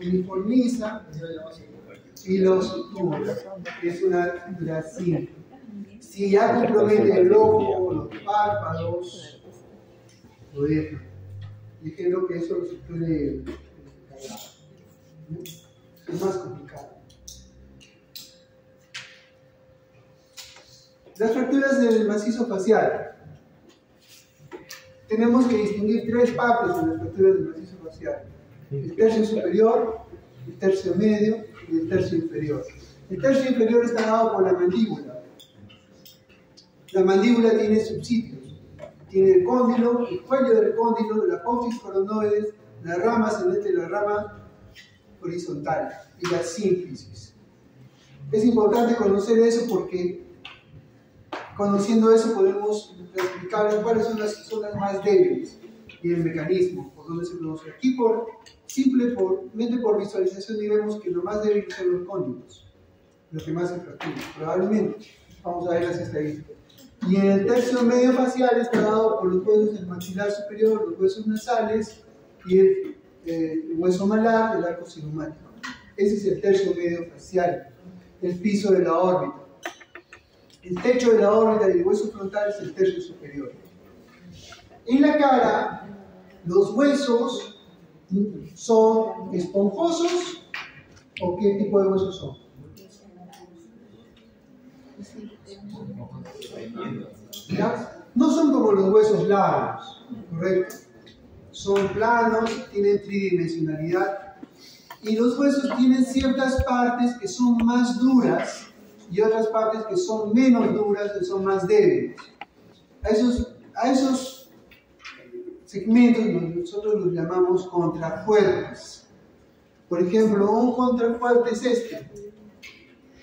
[SPEAKER 1] uniformizan y los suturan. Es una sutura simple. Si ya compromete el ojo, los párpados, lo dejan. Dijeron que eso se puede es más complicado. Las fracturas del macizo facial. Tenemos que distinguir 3 partes en las fracturas del macizo facial: el tercio superior, el tercio medio y el tercio inferior. El tercio inferior está dado por la mandíbula. La mandíbula tiene subsitios. Tiene el cóndilo, el cuello del cóndilo, la apófisis coronoides, la rama ascendente y la rama horizontal, y la sínfisis. Es importante conocer eso porque conociendo eso podemos explicar cuáles son las zonas más débiles y el mecanismo por donde se produce. Aquí simplemente por visualización diremos que lo más débil son los cóndilos, lo que más se fractura, probablemente. Vamos a ver las estadísticas. Y en el tercio medio facial está dado por los huesos del maxilar superior, los huesos nasales y el hueso malar del arco cigomático. Ese es el tercio medio facial, el piso de la órbita. El techo de la órbita del hueso frontal es el tercio superior. En la cara, los huesos son esponjosos, ¿o qué tipo de huesos son? ¿Ya? No son como los huesos largos, ¿correcto? Son planos, tienen tridimensionalidad, y los huesos tienen ciertas partes que son más duras y otras partes que son menos duras, que son más débiles. A esos segmentos nosotros los llamamos contrafuertes. Por ejemplo, un contrafuerte es este,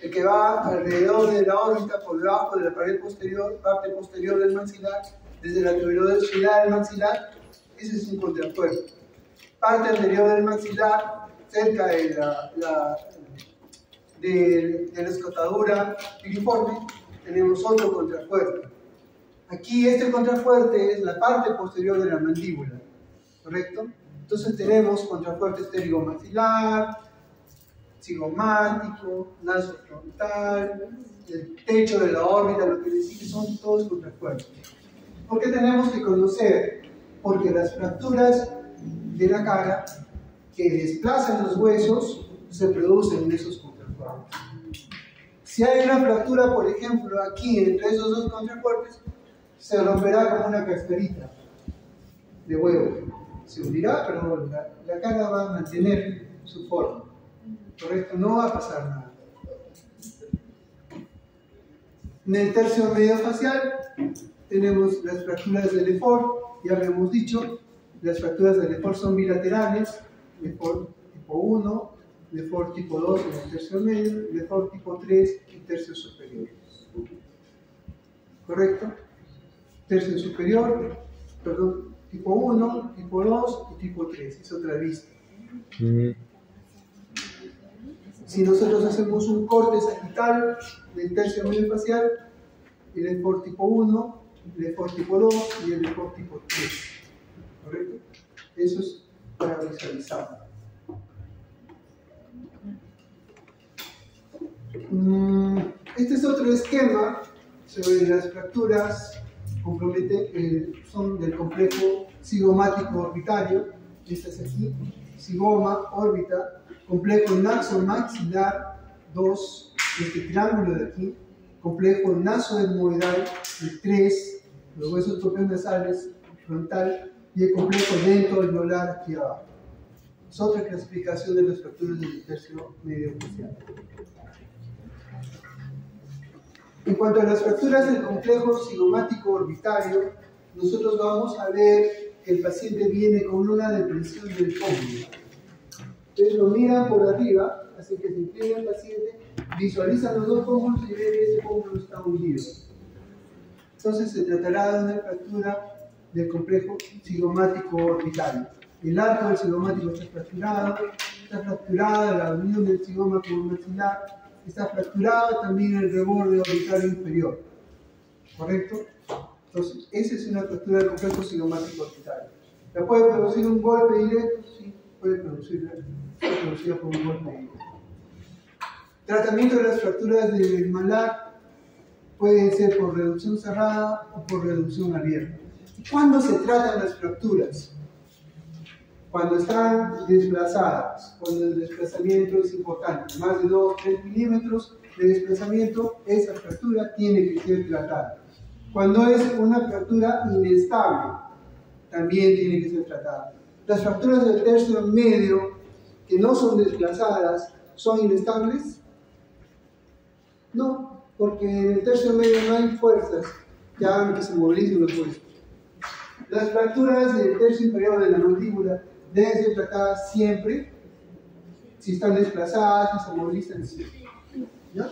[SPEAKER 1] el que va alrededor de la órbita, por debajo de la pared posterior, parte posterior del maxilar, desde la tuberosidad del maxilar. Ese es un contrafuerte. Parte anterior del maxilar, cerca de la escotadura piriforme, tenemos otro contrafuerte. Aquí este contrafuerte es la parte posterior de la mandíbula, ¿correcto? Entonces tenemos contrafuerte estérico-maxilar, cigomático, naso frontal, el techo de la órbita, lo que decir que son todos contrafuertes. ¿Por qué tenemos que conocer? Porque las fracturas de la cara que desplazan los huesos se producen en esos contrafuertes. Si hay una fractura, por ejemplo, aquí entre esos dos contrafuertes, se romperá como una cascarita de huevo. Se hundirá, pero la cara va a mantener su forma. ¿Correcto? No va a pasar nada. En el tercio medio facial tenemos las fracturas de Lefort. Ya habíamos dicho, las fracturas de Lefort son bilaterales, Lefort tipo 1, Lefort tipo 2 en el tercio medio, Lefort tipo 3 en tercio superior. ¿Correcto? Tercio superior, perdón, tipo 1, tipo 2 y tipo 3, es otra vista. Si nosotros hacemos un corte sagital del tercio medio facial, el Lefort tipo 1, el Lefort tipo 2 y el Lefort tipo 3. ¿Correcto? Eso es para visualizar. Este es otro esquema sobre las fracturas son del complejo cigomático orbitario. Esta es aquí, cigoma, órbita, complejo nasomaxilar 2, este triángulo de aquí, complejo nasoetmoidal, el 3, los huesos propios-nasales, frontal, y el complejo dento-alveolar aquí abajo. Es otra clasificación de las fracturas del tercio medio facial. En cuanto a las fracturas del complejo cigomático orbitario, nosotros vamos a ver que el paciente viene con una depresión del pómulo. Ustedes lo miran por arriba, así que se inclina el paciente, visualizan los dos pómulos y ven que ese pómulo está hundido. Entonces se tratará de una fractura del complejo cigomático orbitario. El arco del cigomático está fracturada la unión del cigoma con el maxilar, está fracturado también el reborde orbitario inferior. ¿Correcto? Entonces, esa es una fractura del complejo cigomático orbitario. ¿La puede producir un golpe directo? Sí, puede producirla por un golpe directo. Tratamiento de las fracturas del malar puede ser por reducción cerrada o por reducción abierta. ¿Cuándo se tratan las fracturas? Cuando están desplazadas, cuando el desplazamiento es importante, más de 2-3 milímetros de desplazamiento, esa fractura tiene que ser tratada. Cuando es una fractura inestable, también tiene que ser tratada. Las fracturas del tercio medio, que no son desplazadas, ¿son inestables? No, porque en el tercio medio no hay fuerzas que hagan que se movilicen los huesos. Las fracturas del tercio inferior de la mandíbula deben ser tratadas siempre, si están desplazadas, si se movilizan siempre. ¿Ya?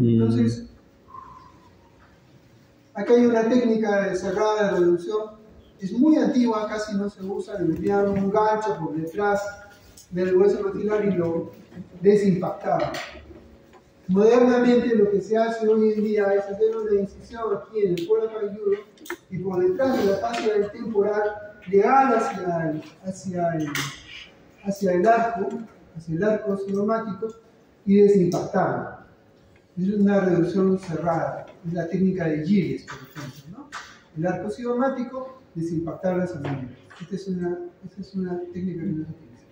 [SPEAKER 1] Entonces, acá hay una técnica de cerrada de reducción, es muy antigua, casi no se usa, le metían un gancho por detrás del hueso maxilar y lo desimpactaban. Modernamente lo que se hace hoy en día es hacer una incisión aquí en el cuero cabelludo y por detrás de la fascia del temporal llegar hacia el arco cigomático y desimpactarlo. Es una reducción cerrada, es la técnica de Gilles, por ejemplo, ¿no? El arco cigomático, desimpactar las amenas. Esta es una técnica que no se utiliza.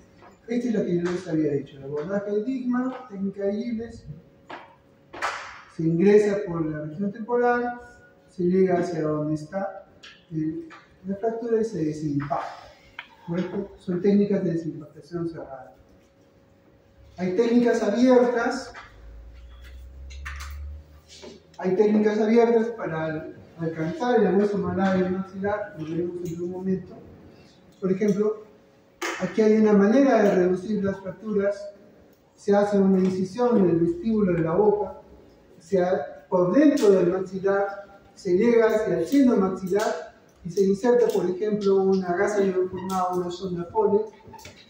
[SPEAKER 1] Esta es la que yo les había dicho, el abordaje de Diekmann, técnica de Gilles. Se ingresa por la región temporal, se llega hacia donde está la fractura y se desimpacta. ¿Correcto? Son técnicas de desimpactación cerrada. Hay técnicas abiertas. Hay técnicas abiertas para alcanzar el hueso malar y el maxilar, lo veremos en un momento. Por ejemplo, aquí hay una manera de reducir las fracturas. Se hace una incisión en el vestíbulo de la boca, por dentro del maxilar, se llega hacia el seno maxilar y se inserta, por ejemplo, una gasa iodoformada, una sonda Foley,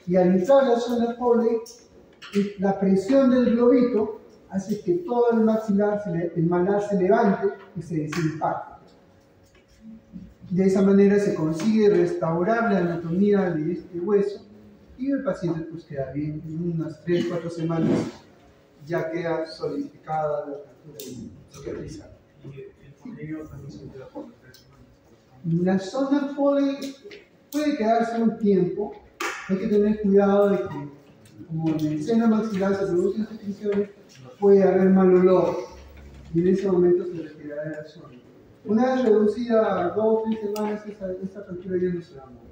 [SPEAKER 1] y al entrar la sonda Foley, la presión del globito hace que todo el maxilar, el malar se levante y se desimpacte. De esa manera se consigue restaurar la anatomía de este hueso y el paciente pues queda bien. En unas 3-4 semanas ya queda solidificada la fractura y cicatrizada.
[SPEAKER 3] ¿Y el polillo también se queda por 3 semanas?
[SPEAKER 1] La sonda Foley puede quedarse un tiempo. Hay que tener cuidado de que, como en el seno maxilar se producen secreciones, puede haber mal olor y en ese momento se retirará de la zona. Una vez reducida a 2 o 3 semanas, esta fractura ya no se va a mover.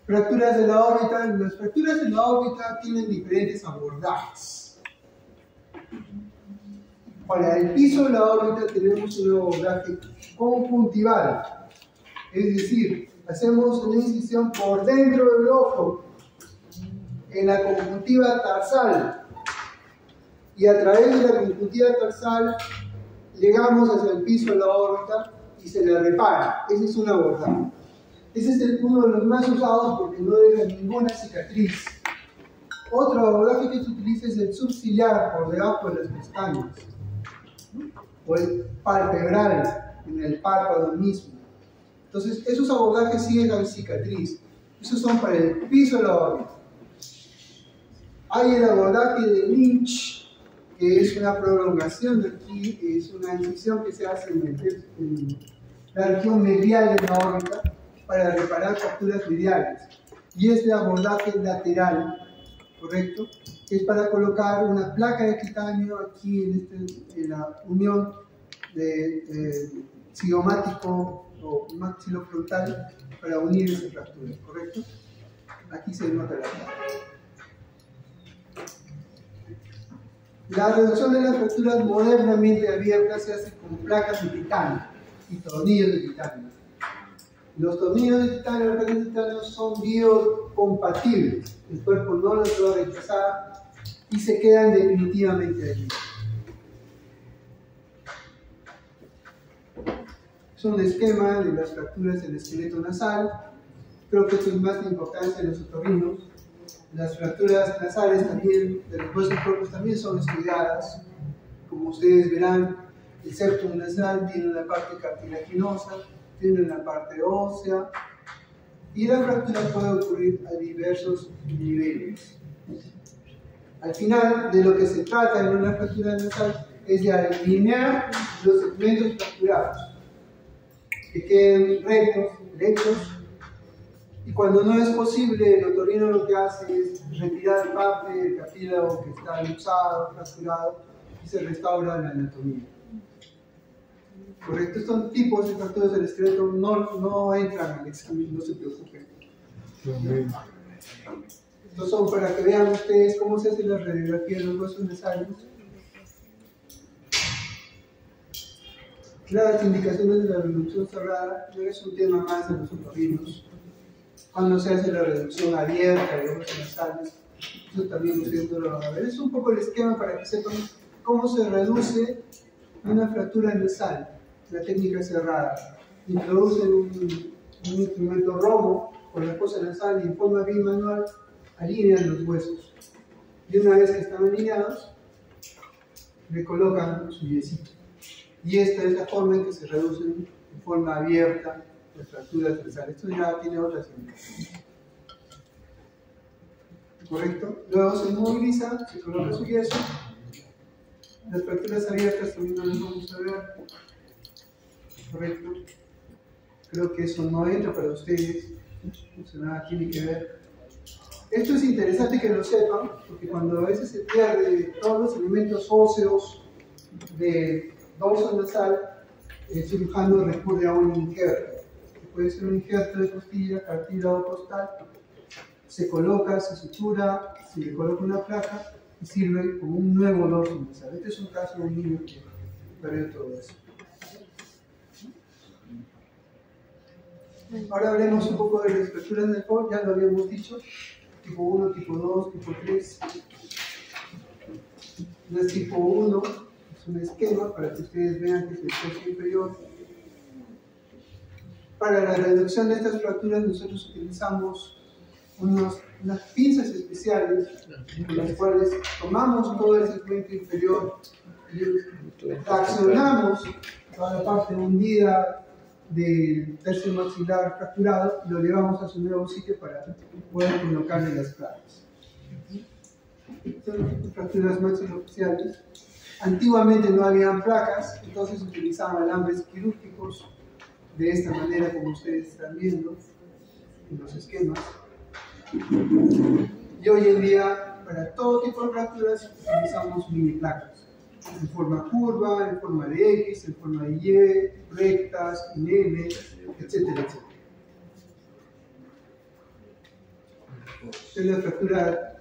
[SPEAKER 1] Fracturas de la órbita. Las fracturas de la órbita tienen diferentes abordajes. Para el piso de la órbita tenemos un abordaje conjuntival, es decir, hacemos una incisión por dentro del ojo, en la conjuntiva tarsal, y a través de la conjuntiva tarsal llegamos hacia el piso de la órbita y se le repara. Ese es un abordaje. Ese es uno de los más usados porque no deja ninguna cicatriz. Otro abordaje que se utiliza es el subciliar, por debajo de las pestañas, o el palpebral, en el párpado mismo. Entonces, esos abordajes sí dejan cicatriz. Esos son para el piso de la órbita. Hay el abordaje de Lynch, que es una prolongación de aquí, es una incisión que se hace en la región medial de la órbita para reparar fracturas mediales. Y este abordaje lateral, ¿correcto? Es para colocar una placa de titanio aquí en la unión de cigomático o maxilofrontal para unir esa fractura, ¿correcto? Aquí se nota la placa. La reducción de las fracturas modernamente abiertas se hace con placas de titanio y tornillos de titanio. Los tornillos de titanio, las placas de titanio son biocompatibles. El cuerpo no los va a rechazar y se quedan definitivamente allí. Es un esquema de las fracturas del esqueleto nasal. Creo que esto es más de importancia en los otorrinos. Las fracturas nasales también, de los huesos propios, también son estudiadas. Como ustedes verán, el septum nasal tiene una parte cartilaginosa, tiene una parte ósea, y la fractura puede ocurrir a diversos niveles. Al final, de lo que se trata en una fractura nasal es de alinear los segmentos fracturados, que queden rectos, y cuando no es posible, el otorrino lo que hace es retirar parte del cartílago que está luxado, fracturado, y se restaura la anatomía. Correcto, estos tipos de fracturas del esqueleto no entran al examen, no se preocupen. Estos son para que vean ustedes cómo se hace la radiografía de los huesos nasales. Las indicaciones de la reducción cerrada es un tema más de los otorrinos. Cuando se hace la reducción abierta de los huesos nasales, eso también ustedes no lo van a ver. Es un poco el esquema para que sepan cómo se reduce una fractura nasal. La técnica cerrada. Introducen un instrumento romo con la fosa nasal y en forma bimanual alinean los huesos. Y una vez que están alineados, le colocan su yesito. Y esta es la forma en que se reducen en forma abierta las fracturas nasales. Esto ya tiene otras indicaciones. ¿Correcto? Luego se inmoviliza, se coloca su yeso Las fracturas abiertas también no las vamos a ver. Correcto. Creo que eso no entra para ustedes. Eso nada tiene que ver. Esto es interesante que lo sepan, porque cuando a veces se pierde todos los elementos óseos de dorso nasal, el cirujano recurre a un injerto. Puede ser un injerto de costilla, cartílago costal. Se coloca, se sutura, se le coloca una placa y sirve como un nuevo dorso nasal. Este es un caso de un niño que perdió todo eso. Ahora hablemos un poco de las fracturas del core, ya lo habíamos dicho, tipo 1, tipo 2, tipo 3. No es tipo 1, es un esquema para que ustedes vean que es el tercio inferior. Para la reducción de estas fracturas nosotros utilizamos unas pinzas especiales con las cuales tomamos todo el segmento inferior y fraccionamos toda la parte hundida del tercio maxilar fracturado y lo llevamos a su nuevo sitio para poder colocarle las placas. Son fracturas maxilofaciales. Antiguamente no habían placas, entonces utilizaban alambres quirúrgicos de esta manera, como ustedes están viendo en los esquemas. Y hoy en día, para todo tipo de fracturas, utilizamos mini placas. En forma curva, en forma de X, en forma de Y, rectas, en L, etcétera, etcétera. Esta es la fractura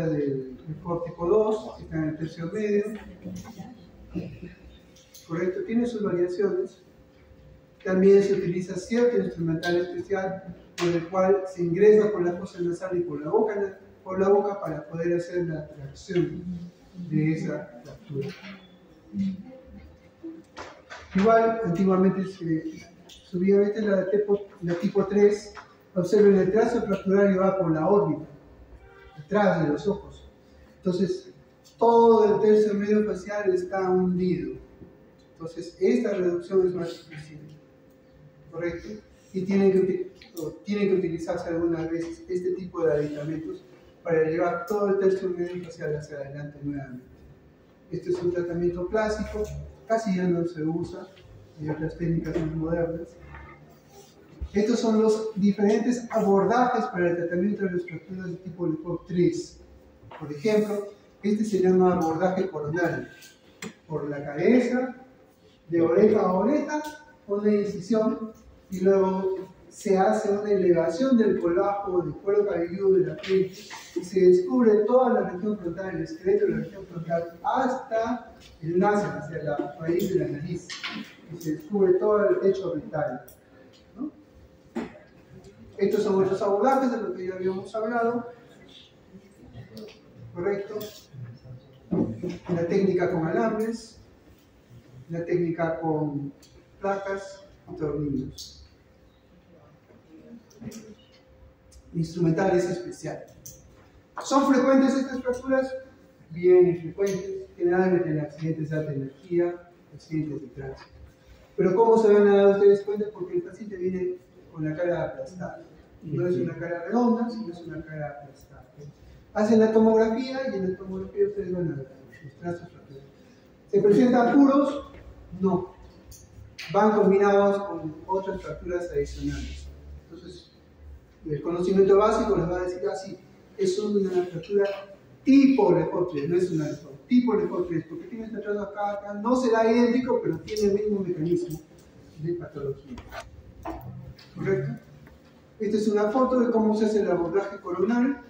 [SPEAKER 1] del tipo 2, que está en el tercio medio. Correcto, tiene sus variaciones. También se utiliza cierto instrumental especial por el cual se ingresa por la fosa nasal y por la boca para poder hacer la tracción de esa fractura. Igual, antiguamente se subía la tipo 3. Observen, el trazo fracturario va por la órbita, detrás de los ojos. Entonces, todo el tercio medio facial está hundido. Entonces, esta reducción es más difícil. ¿Correcto? Y tienen que utilizarse algunas veces este tipo de aditamentos para llevar todo el tercio medio facial hacia adelante nuevamente. Este es un tratamiento clásico, casi ya no se usa, hay otras técnicas más modernas. Estos son los diferentes abordajes para el tratamiento de las fracturas de tipo LeFort 3. Por ejemplo, este se llama abordaje coronario. Por la cabeza, de oreja a oreja, una incisión y luego se hace una elevación del colgajo, del cuero cabelludo de la frente y se descubre toda la región frontal, el esqueleto de la región frontal hasta el nasal, hacia la raíz de la nariz, y se descubre todo el techo orbital. ¿No? Estos son otros abordajes de los que ya habíamos hablado. Correcto. La técnica con alambres, la técnica con placas y tornillos. Instrumentales especiales. ¿Son frecuentes estas fracturas? Bien infrecuentes, generalmente en accidentes de alta energía, accidentes de tránsito. Pero ¿cómo se van a dar ustedes cuenta? Porque el paciente viene con la cara aplastada. No es una cara redonda, sino es una cara aplastada. Hacen la tomografía y en la tomografía ustedes van a ver los trazos fracturados. ¿Se presentan puros? No. Van combinados con otras fracturas adicionales. Entonces, el conocimiento básico les va a decir así, es una fractura tipo LeFort 3, no es una LeFort, tipo LeFort 3, porque tiene este trazo acá, no será idéntico, pero tiene el mismo mecanismo de patología. ¿Correcto? Esta es una foto de cómo se hace el abordaje coronal.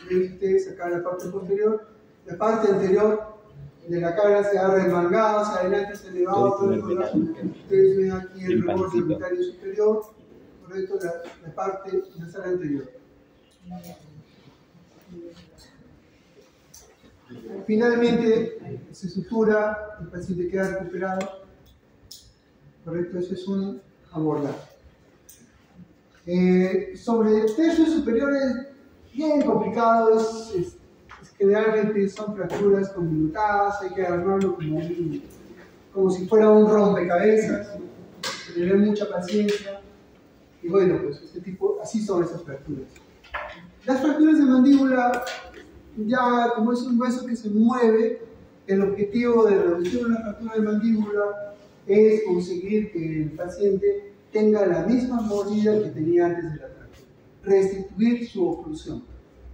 [SPEAKER 1] Ven ustedes acá la parte posterior, la parte anterior de la cara se ha remangado, hacia adelante se ha elevado todo el colgajo. Ustedes ven aquí el reborde orbitario superior, correcto, la parte nasal anterior. Finalmente se sutura, el paciente queda recuperado. Correcto, ese es un abordaje. Sobre tercios superiores, bien complicado, generalmente son fracturas conminutadas, hay que armarlo como si fuera un rompecabezas, tener mucha paciencia. Y bueno, pues así son esas fracturas. Las fracturas de mandíbula, ya como es un hueso que se mueve, El objetivo de reducir una fractura de mandíbula es conseguir que el paciente tenga la misma mordida que tenía antes de la fractura. Restituir su oclusión,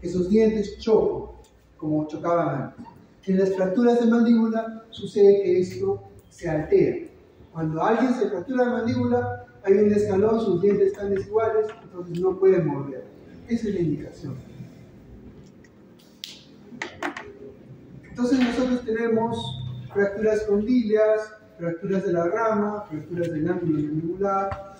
[SPEAKER 1] que sus dientes choquen como chocaban antes. En las fracturas de mandíbula sucede que esto se altera. Cuando alguien se fractura la mandíbula, hay un escalón, sus dientes están desiguales, entonces no puede morder. Esa es la indicación. Entonces nosotros tenemos fracturas condilias, fracturas de la rama, fracturas del ángulo mandibular,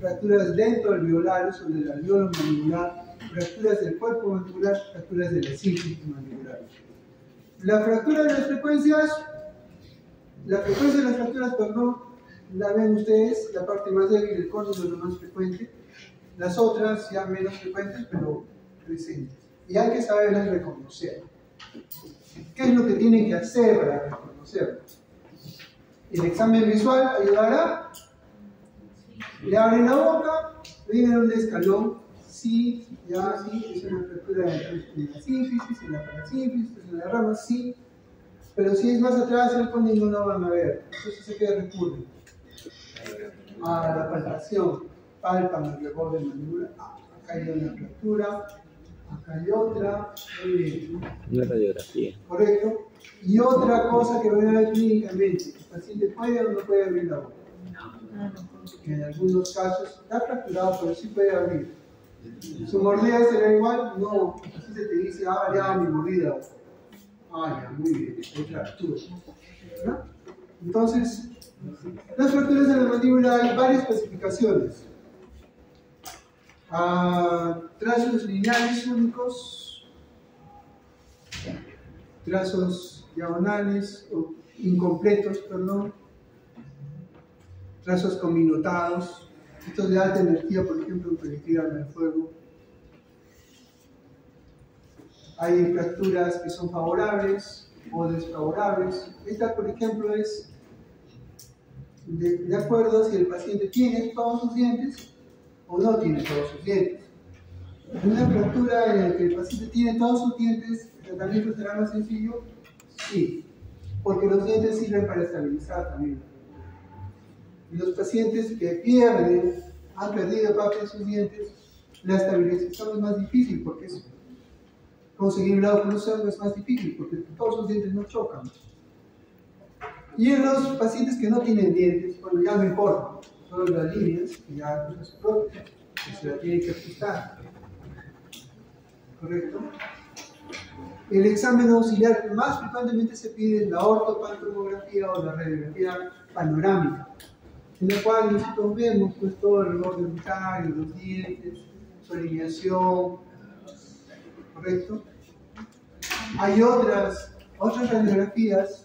[SPEAKER 1] fracturas dentoalveolares o del alveolo mandibular, fracturas del cuerpo mandibular, fracturas de la sínfisis mandibular. La fractura de las frecuencias, la frecuencia de las fracturas, perdón, la ven ustedes, la parte más débil del cóndilo es lo más frecuente, las otras ya menos frecuentes, pero presentes. Y hay que saberlas reconocer. ¿Qué es lo que tienen que hacer para reconocerlas? El examen visual ayudará. Le abren la boca, ven un escalón, sí, ya, sí, es una fractura en la sínfisis, en la parasínfisis, en la rama, sí, pero si es más atrás, el cóndilo no van a ver. Entonces, ¿a qué recurren? A la palpación. Palpan alrededor del mandíbula. Acá hay una fractura, acá hay otra.
[SPEAKER 2] Una radiografía.
[SPEAKER 1] Correcto. Y otra cosa que van a ver clínicamente: el paciente puede o no puede abrir la boca. En algunos casos está fracturado, pero sí puede abrir. ¿Su mordida será igual? No. Entonces te dice, ah, ya mi mordida. Ah, ya, muy bien, hay fractura. ¿No? Entonces, las fracturas de la mandíbula hay varias clasificaciones. Trazos lineales únicos, trazos diagonales o incompletos, perdón, trazos combinotados, estos de alta energía, por ejemplo, en película de fuego. Hay fracturas que son favorables o desfavorables. Esta, por ejemplo, es de acuerdo si el paciente tiene todos sus dientes o no tiene todos sus dientes. En una fractura en la que el paciente tiene todos sus dientes, ¿el tratamiento será más sencillo? Sí, porque los dientes sirven para estabilizar también. Y los pacientes que han perdido parte de sus dientes, la estabilización es más difícil porque conseguir la oclusión es más difícil porque todos sus dientes no chocan. Y en los pacientes que no tienen dientes, bueno, ya no importa, solo las líneas, que ya es su prótesis, que se la tiene que ajustar. ¿Correcto? El examen auxiliar que más frecuentemente se pide es la ortopantomografía o la radiografía panorámica, en la cual nosotros vemos pues, todo el borde dentario, los dientes, su alineación. ¿Correcto? Hay otras radiografías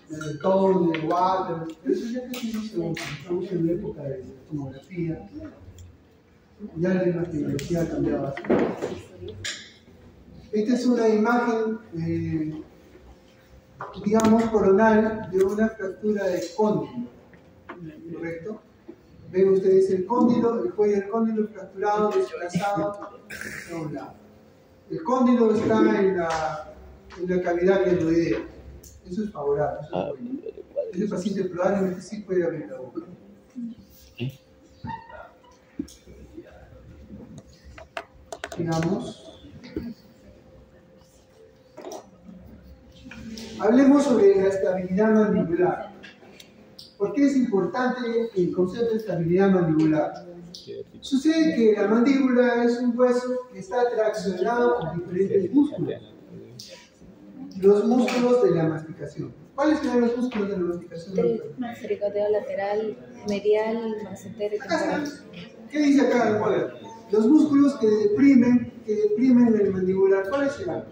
[SPEAKER 1] del tono, de water, pero eso ya casi no se usa. Estamos en una época de tomografía. Ya la tecnología ha cambiado bastante. Esta es una imagen, digamos, coronal de una fractura de cóndilo. ¿Correcto? Ven ustedes el cóndilo, el cuello del cóndilo fracturado, desplazado hacia un lado. El cóndilo está en la cavidad glenoidea. Eso es favorable. Eso es bueno. Ese paciente probablemente sí puede abrir la boca. Digamos. Hablemos sobre la estabilidad mandibular. ¿Por qué es importante el concepto de estabilidad mandibular? Sucede que la mandíbula es un hueso que está traccionado con diferentes músculos. Los músculos de la masticación. ¿Cuáles son los músculos de la masticación?
[SPEAKER 4] Tricoteo lateral, medial, macetero y temporal.
[SPEAKER 1] ¿Qué dice acá el cuaderno? Los músculos que deprimen el mandibular. ¿Cuáles serán?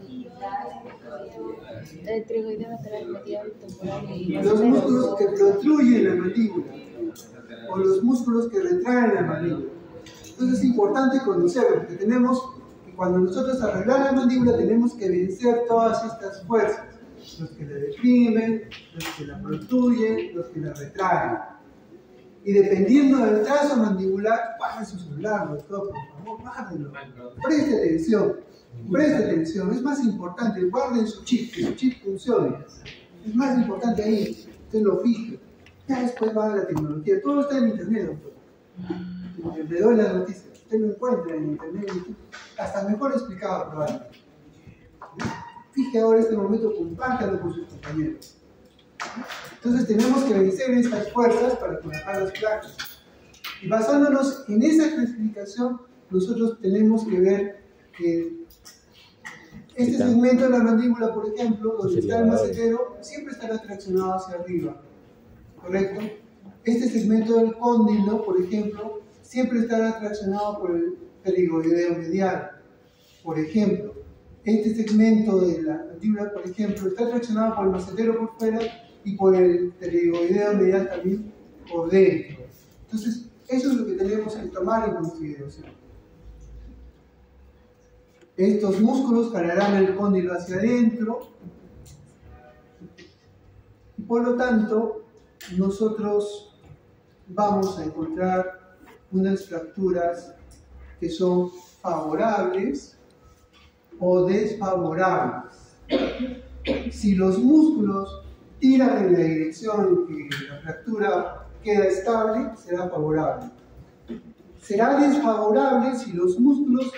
[SPEAKER 4] El trigoideo lateral, medial, temporal y
[SPEAKER 1] los músculos que protruyen la mandíbula o los músculos que retraen la mandíbula. Entonces es importante conocerlo porque tenemos que cuando nosotros arreglamos la mandíbula tenemos que vencer todas estas fuerzas, los que la deprimen, los que la protruyen, los que la retraen. Y dependiendo del trazo mandibular, bajen su celular, doctor, por favor, bájenlo. Preste atención. Preste atención, es más importante, guarden su chip, que su chip funcione. Es más importante ahí, usted lo fije. Ya después va a la tecnología, todo está en internet, doctor. Le doy la noticia, usted lo encuentra en internet, en YouTube, hasta mejor explicado probablemente. Fije ahora este momento, compártalo con sus compañeros. Entonces tenemos que vencer estas fuerzas para colocar las placas. Y basándonos en esa clasificación, nosotros tenemos que ver que este segmento de la mandíbula, por ejemplo, donde está el macetero, siempre estará traccionado hacia arriba, ¿correcto? Este segmento del cóndilo, por ejemplo, siempre estará traccionado por el pterigoideo medial, por ejemplo. Este segmento de la mandíbula, por ejemplo, está traccionado por el macetero por fuera y por el pterigoideo medial también por dentro. Entonces, eso es lo que tenemos que tomar en consideración. Estos músculos jalarán el cóndilo hacia adentro y por lo tanto nosotros vamos a encontrar unas fracturas que son favorables o desfavorables. Si los músculos tiran en la dirección en que la fractura queda estable, será favorable. Será desfavorable si los músculos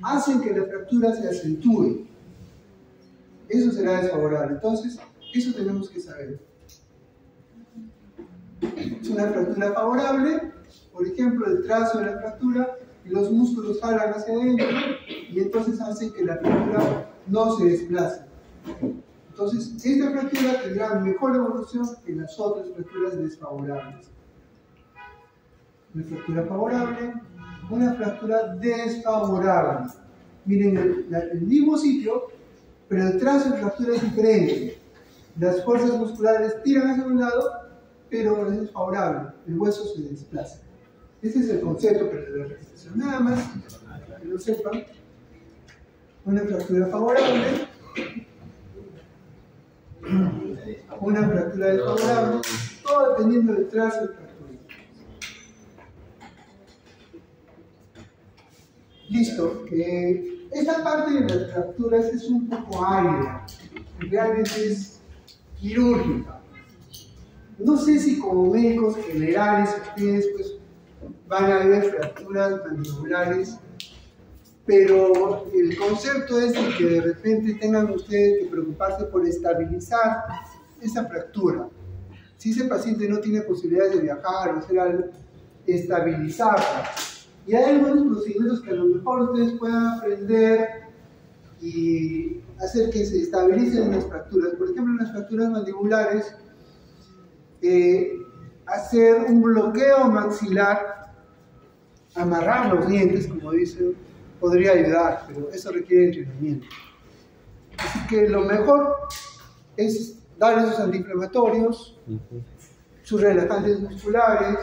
[SPEAKER 1] hacen que la fractura se acentúe. Eso será desfavorable. Entonces, eso tenemos que saber. Es una fractura favorable, por ejemplo, el trazo de la fractura y los músculos jalan hacia adentro y entonces hacen que la fractura no se desplace. Entonces, esta fractura tendrá mejor evolución que las otras fracturas desfavorables. Una fractura favorable, una fractura desfavorable. Miren, el mismo sitio, pero el trazo de fractura es diferente. Las fuerzas musculares tiran hacia un lado, pero es desfavorable, el hueso se desplaza. Ese es el concepto que les doy a repetición. Nada más, para que lo sepan, una fractura favorable, una fractura desfavorable, todo dependiendo del trazo de fractura. Listo. Esta parte de las fracturas es un poco árida, realmente es quirúrgica. No sé si como médicos generales ustedes pues, van a ver fracturas mandibulares, pero el concepto es de que de repente tengan ustedes que preocuparse por estabilizar esa fractura. Si ese paciente no tiene posibilidades de viajar o hacer algo, estabilizarla. Y hay algunos procedimientos que a lo mejor ustedes puedan aprender y hacer que se estabilicen las fracturas. Por ejemplo, en las fracturas mandibulares, hacer un bloqueo maxilar, amarrar los dientes, como dicen, podría ayudar, pero eso requiere entrenamiento. Así que lo mejor es darle sus antiinflamatorios, sus relajantes musculares,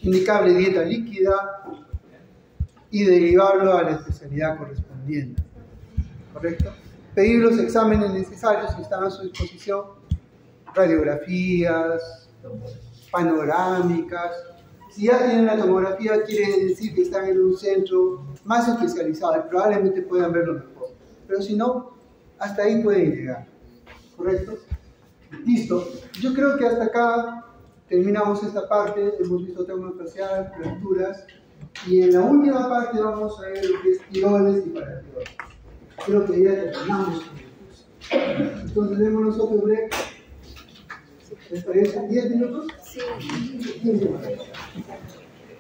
[SPEAKER 1] indicable dieta líquida y derivarlo a la especialidad correspondiente. ¿Correcto? Pedir los exámenes necesarios si están a su disposición, radiografías, panorámicas. Si ya tienen la tomografía, quiere decir que están en un centro más especializado y probablemente puedan verlo mejor. Pero si no, hasta ahí pueden llegar. ¿Correcto? Listo. Yo creo que hasta acá terminamos esta parte. Hemos visto tema facial, fracturas. Y en la última parte vamos a ver lo que es tiroides y paratiroides. Creo que ya terminamos con el curso. Entonces, démonos otro break. ¿Les parece? ¿10 minutos?
[SPEAKER 4] Sí.
[SPEAKER 1] 15 minutos.